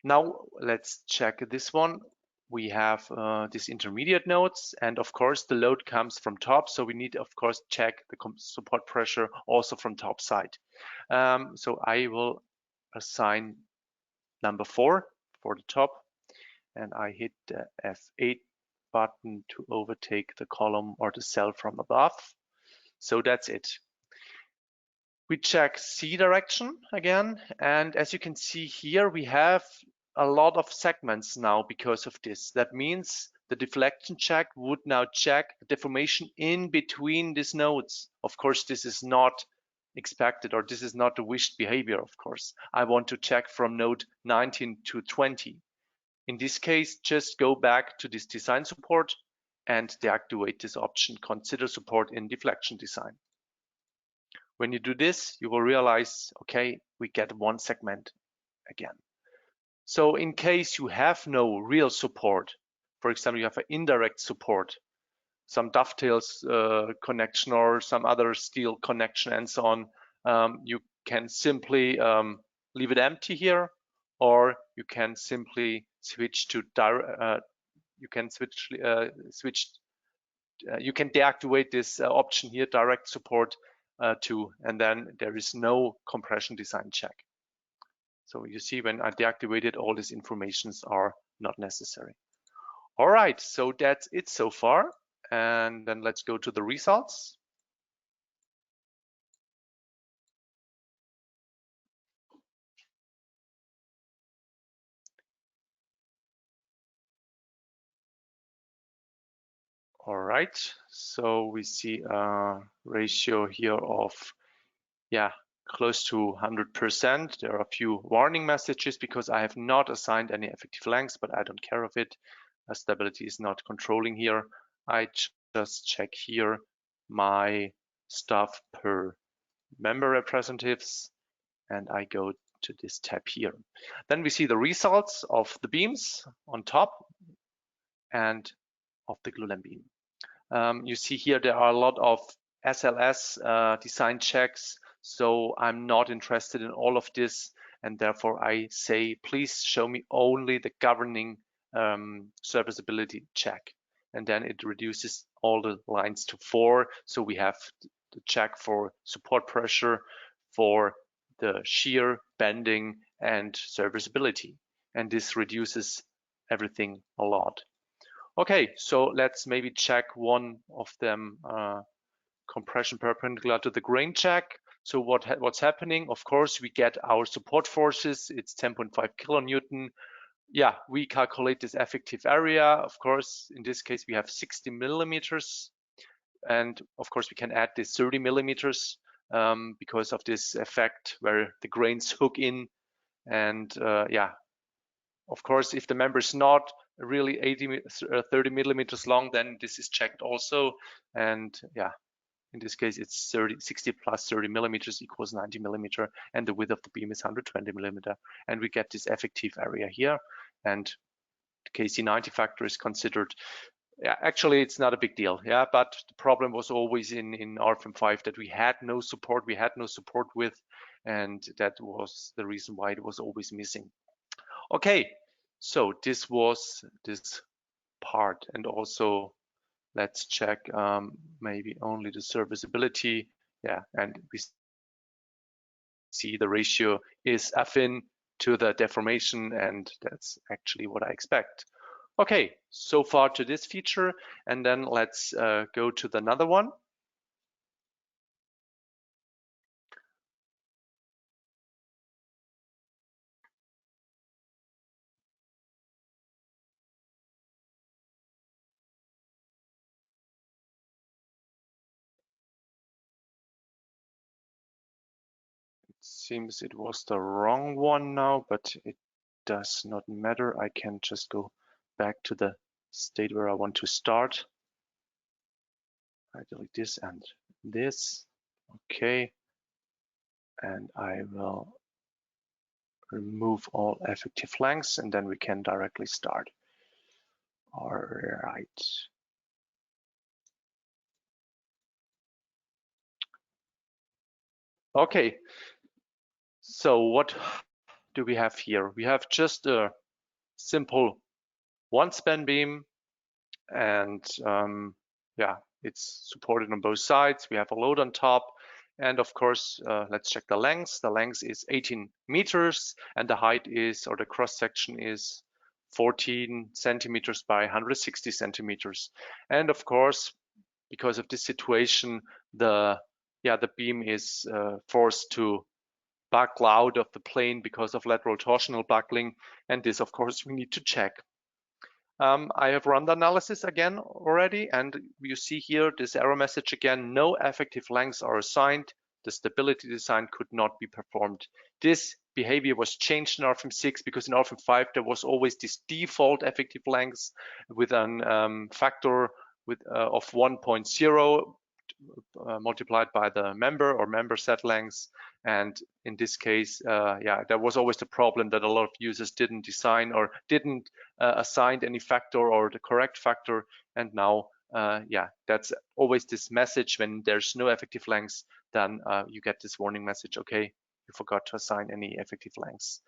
Now let's check this one. We have these intermediate nodes, and of course the load comes from top. So we need, of course, check the support pressure also from top side. So I will assign number 4 for the top. And I hit the F8 button to overtake the column or the cell from above. So that's it. We check C direction again, and as you can see here, we have a lot of segments now because of this. That means the deflection check would now check the deformation in between these nodes. Of course, this is not expected, or this is not the wished behavior, of course. I want to check from node 19 to 20. In this case, just go back to this design support and deactivate this option, consider support in deflection design. When you do this, you will realize, okay, we get one segment again. So in case you have no real support, for example, you have an indirect support, some dovetails connection or some other steel connection and so on, you can simply leave it empty here, or you can simply switch to you can deactivate this option here, direct support to, and then there is no compression design check. So you see, when I deactivate it, all these informations are not necessary. All right, so that's it so far. And then let's go to the results. All right, so we see a ratio here of, close to 100%. There are a few warning messages because I have not assigned any effective lengths, but I don't care of it. Stability is not controlling here. I just check here my stuff per member representatives, and I go to this tab here. Then we see the results of the beams on top and of the glulam beam. You see here there are a lot of SLS design checks, so I'm not interested in all of this, and therefore I say, please show me only the governing serviceability check, and then it reduces all the lines to 4. So we have the check for support pressure, for the shear, bending, and serviceability, and this reduces everything a lot. Okay, so let's maybe check one of them, compression perpendicular to the grain check. So what's happening? Of course, we get our support forces. It's 10.5 kilonewton. Yeah, we calculate this effective area. Of course, in this case, we have 60 millimeters. And of course, we can add this 30 millimeters because of this effect where the grains hook in. And of course, if the member is not really 30 millimeters long, then this is checked also. And in this case, it's 60 plus 30 millimeters equals 90 millimeter, and the width of the beam is 120 millimeter. And we get this effective area here. And the KC90 factor is considered. Actually, it's not a big deal. But the problem was always in Rfem 5 that we had no support. We had no support with, and that was the reason why it was always missing. Okay, so this was this part, and also let's check maybe only the serviceability. And we see the ratio is affine to the deformation, and that's actually what I expect. Okay, so far to this feature, and then let's go to the another one. Seems it was the wrong one now, but it does not matter. I can just go back to the state where I want to start. I delete this and this. Okay. And I will remove all effective lengths, and then we can directly start. All right. Okay. So what do we have here? We have just a simple one-span beam, and it's supported on both sides. We have a load on top, and of course, let's check the length. The length is 18 meters, and the height is, or the cross section is 14 centimeters by 160 centimeters. And of course, because of this situation, the beam is forced to buckle out of the plane because of lateral torsional buckling, and this of course we need to check. I have run the analysis again already, and you see here this error message again: no effective lengths are assigned, the stability design could not be performed. This behavior was changed in Rfem 6 because in Rfem 5 there was always this default effective lengths with a factor of 1.0 multiplied by the member or member set lengths. And in this case, yeah, there was always the problem that a lot of users didn't design or didn't assign any factor or the correct factor. And now, yeah, that's always this message when there's no effective lengths, then you get this warning message, okay, you forgot to assign any effective lengths.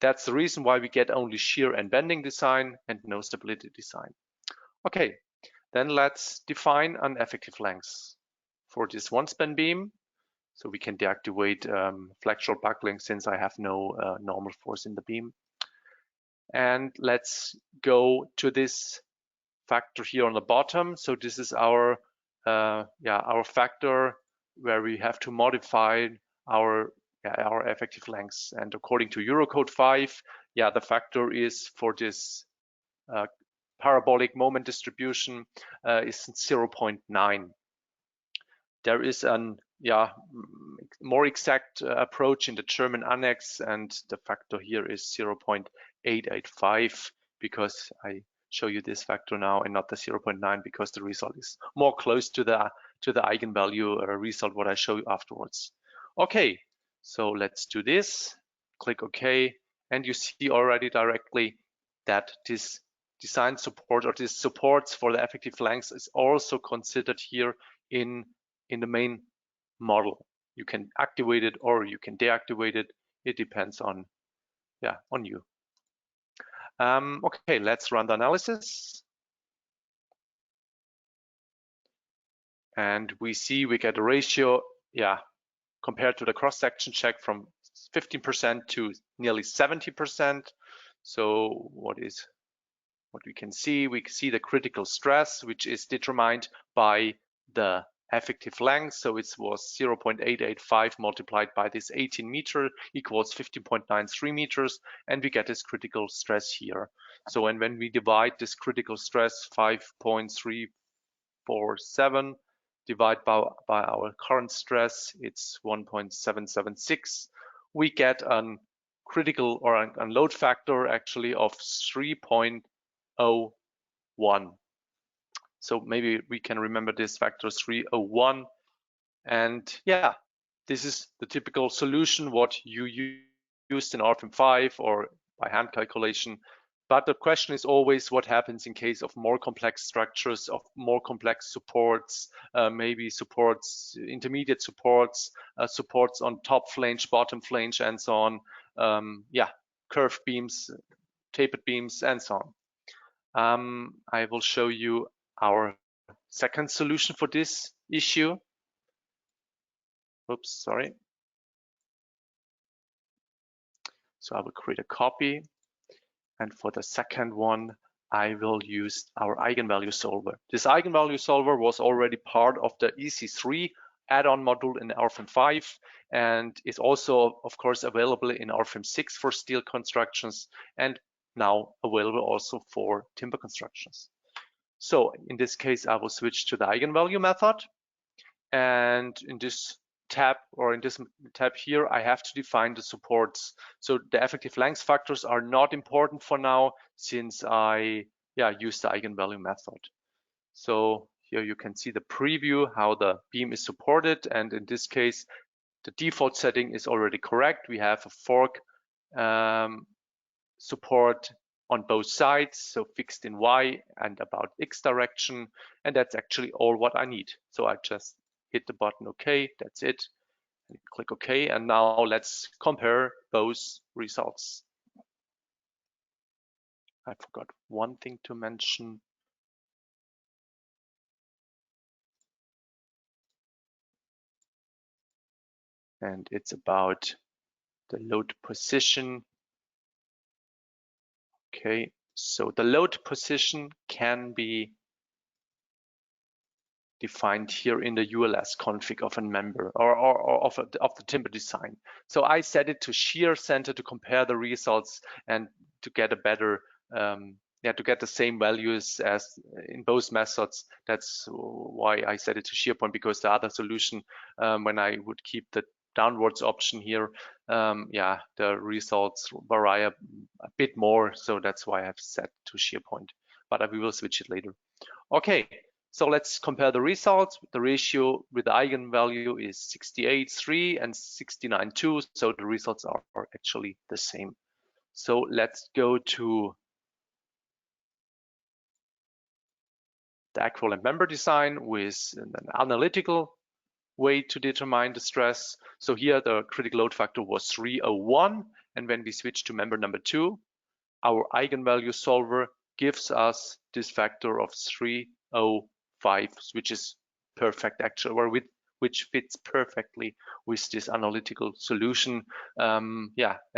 That's the reason why we get only shear and bending design and no stability design. Okay, then let's define an effective length for this one span beam. So we can deactivate flexural buckling since I have no normal force in the beam. And let's go to this factor here on the bottom. So this is our our factor where we have to modify our effective lengths. And according to Eurocode 5, yeah, the factor is for this parabolic moment distribution is 0.9. There is an more exact approach in the German annex, and the factor here is 0.885 because I show you this factor now and not the 0.9 because the result is more close to the eigenvalue result what I show you afterwards. Okay, so let's do this. Click OK, and you see already directly that this design support or this supports for the effective length is also considered here in the main model. You can activate it or you can deactivate it. It depends on you. Okay, let's run the analysis. And we see we get a ratio, compared to the cross-section check from 15% to nearly 70%. So what we can see the critical stress, which is determined by the effective length. So it was 0.885 multiplied by this 18 meter equals 15.93 meters, and we get this critical stress here. So when we divide this critical stress 5.347 divided by our current stress, it's 1.776. We get a critical or a load factor actually of 3.01. So maybe we can remember this factor 301. And yeah, this is the typical solution what you used in Rfem 5 or by hand calculation. But the question is always what happens in case of more complex structures, of more complex supports, maybe supports, intermediate supports, supports on top flange, bottom flange, and so on. Curved beams, tapered beams, and so on. I will show you our second solution for this issue. Oops, sorry. So I will create a copy. And for the second one, I will use our eigenvalue solver. This eigenvalue solver was already part of the EC3 add-on module in Rfem 5 and is also, of course, available in Rfem 6 for steel constructions and now available also for timber constructions. So in this case, I will switch to the eigenvalue method. And in this tab or in this tab here, I have to define the supports. So the effective length factors are not important for now since I use the eigenvalue method. So here you can see the preview, how the beam is supported. And in this case, the default setting is already correct. We have a fork support on both sides, so fixed in Y and about X direction, and that's actually all what I need. So I just hit the button OK, that's it, and click OK, and now let's compare both results. I forgot one thing to mention. And it's about the load position. Okay, so the load position can be defined here in the ULS config of a member or of the timber design. So I set it to shear center to compare the results and to get a better, to get the same values as in both methods. That's why I set it to shear point, because the other solution, when I would keep the downwards option here, the results vary a bit more. So that's why I've set to shear point, but we will switch it later. Okay, so let's compare the results. The ratio with the eigenvalue is 68.3 and 69.2. So the results are actually the same. So let's go to the equivalent member design with an analytical way to determine the stress. So here the critical load factor was 301, and when we switch to member number 2, our eigenvalue solver gives us this factor of 305, which is perfect actually, or which fits perfectly with this analytical solution. And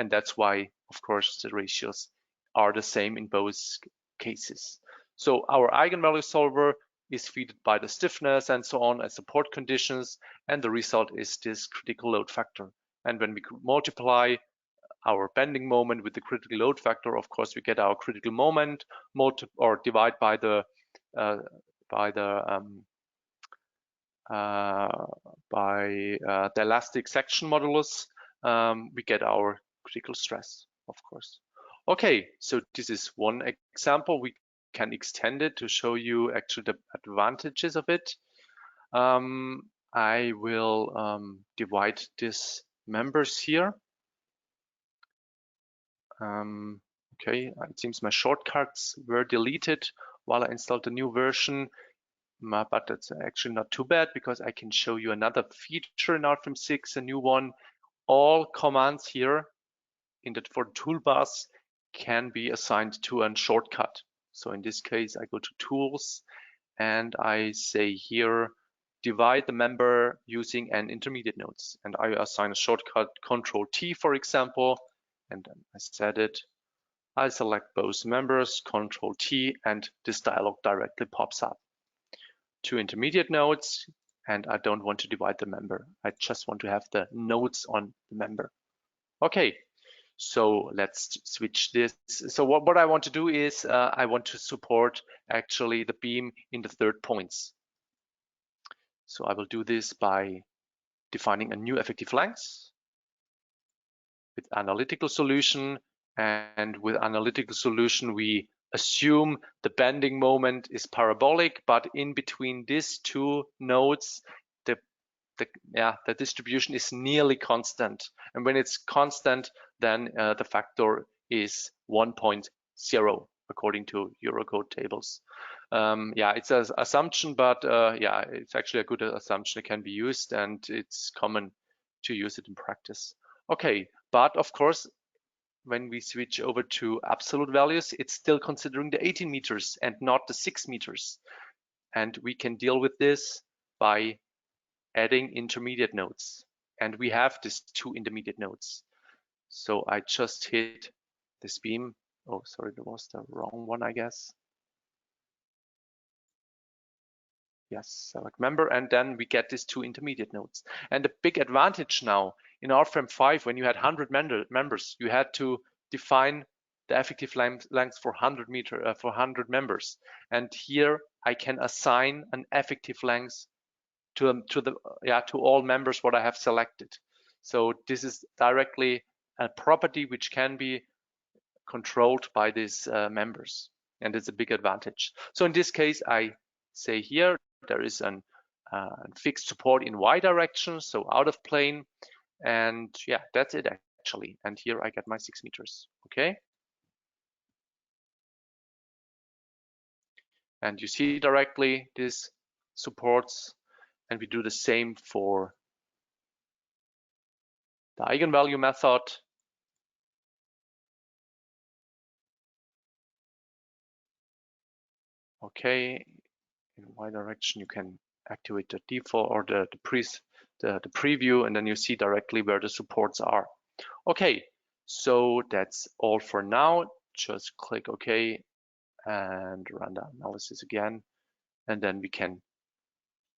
that's why, of course, the ratios are the same in both cases. So our eigenvalue solver is fed by the stiffness and so on as support conditions, and the result is this critical load factor. And when we multiply our bending moment with the critical load factor, of course, we get our critical moment, or divide by the elastic section modulus, we get our critical stress, of course. Okay, so this is one example. We can extend it to show you actually the advantages of it. I will divide these members here. Okay, it seems my shortcuts were deleted while I installed the new version, but that's actually not too bad, because I can show you another feature in Rfem 6, a new one. All commands here for toolbars can be assigned to a shortcut. So in this case, I go to Tools and I say here, divide the member using an intermediate nodes. And I assign a shortcut Control T, for example, and then I set it. I select both members, Control T, and this dialog directly pops up. 2 intermediate nodes, and I don't want to divide the member. I just want to have the nodes on the member. Okay. So let's switch this. So what I want to do is I want to support actually the beam in the 3rd points. So I will do this by defining a new effective length with analytical solution. And with analytical solution, we assume the bending moment is parabolic, but in between these 2 nodes, the distribution is nearly constant. And when it's constant, then the factor is 1.0 according to Eurocode tables. It's an assumption, but it's actually a good assumption. It can be used, and it's common to use it in practice. Okay, but of course, when we switch over to absolute values, it's still considering the 18 meters and not the 6 meters. And we can deal with this by adding intermediate nodes, and we have these 2 intermediate nodes. So I just hit this beam. Oh, sorry, that was the wrong one, I guess. Yes, select member, and then we get these 2 intermediate nodes. And the big advantage now in Rfem 5, when you had 100 members, you had to define the effective length for 100 members. And here I can assign an effective length to all members what I have selected. So this is directly a property which can be controlled by these members, and it's a big advantage. So in this case, I say here there is a fixed support in Y direction, so out of plane, and that's it actually. And here I get my 6 meters. Okay. And you see directly this supports. And we do the same for the eigenvalue method. Okay, in Y direction you can activate the default or the preview, and then you see directly where the supports are. Okay, so that's all for now. Just click OK and run the analysis again, and then we can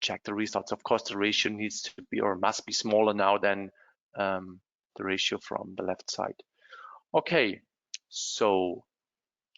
check the results. Of course, the ratio needs to be or must be smaller now than the ratio from the left side. Okay, so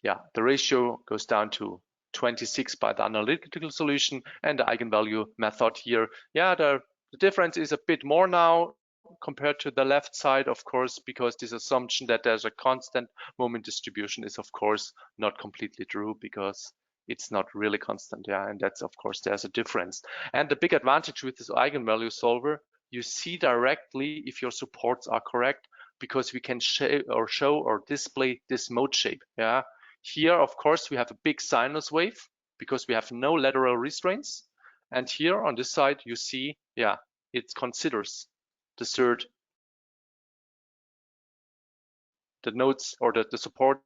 yeah, the ratio goes down to 26 by the analytical solution, and the eigenvalue method here. Yeah, the difference is a bit more now compared to the left side, of course, because this assumption that there's a constant moment distribution is of course not completely true, because it's not really constant. Yeah, and that's of course there's a difference. And the big advantage with this eigenvalue solver, you see directly if your supports are correct, because we can show or display this mode shape. Yeah, here of course we have a big sinus wave because we have no lateral restraints, and here on this side you see, yeah, it considers the nodes or the support.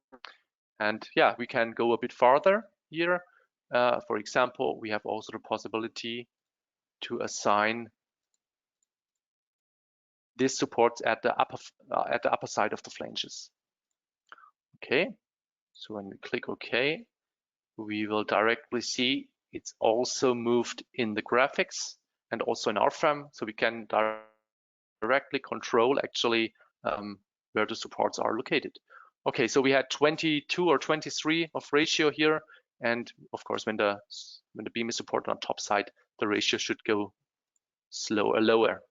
And yeah, we can go a bit farther here. For example, we have also the possibility to assign this support at the upper side of the flanges. Okay, so when we click OK, we will directly see it's also moved in the graphics and also in Rfem, so we can directly control actually where the supports are located. Okay, so we had 22 or 23 of ratio here, and of course when the beam is supported on top side, the ratio should go lower.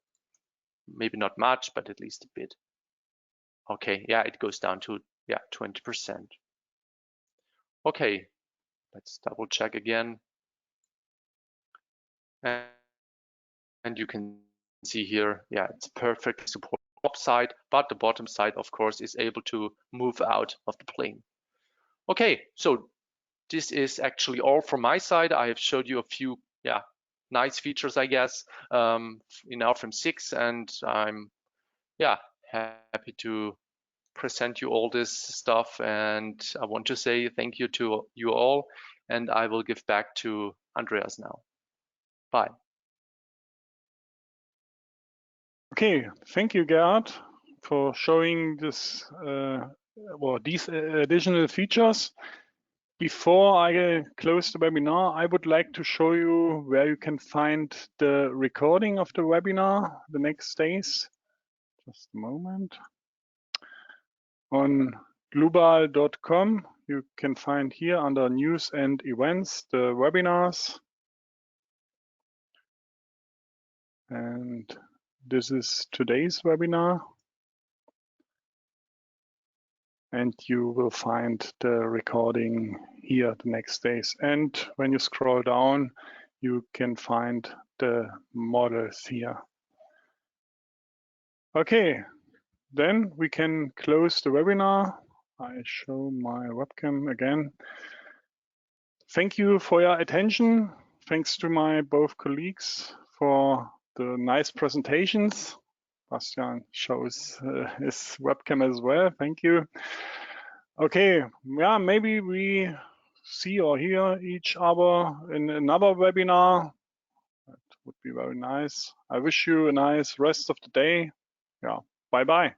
Maybe not much, but at least a bit. Okay, yeah, it goes down to 20%. Okay, let's double check again. And you can see here, yeah, it's perfect support top side, but the bottom side, of course, is able to move out of the plane. Okay, so this is actually all from my side. I have showed you a few, nice features, I guess, in Rfem 6, and I'm, happy to present you all this stuff. And I want to say thank you to you all, and I will give back to Andreas now. Bye. Okay, thank you, Gerhard, for showing this these additional features. Before I close the webinar, I would like to show you where you can find the recording of the webinar the next days. Just a moment. On dlubal.com, you can find here under news and events the webinars. And this is today's webinar. And you will find the recording here the next days. And when you scroll down, you can find the models here. Okay, then we can close the webinar. I show my webcam again. Thank you for your attention. Thanks to my both colleagues for the nice presentations. Bastian shows his webcam as well. Thank you. Okay, yeah, maybe we see or hear each other in another webinar. That would be very nice. I wish you a nice rest of the day. Yeah, bye-bye.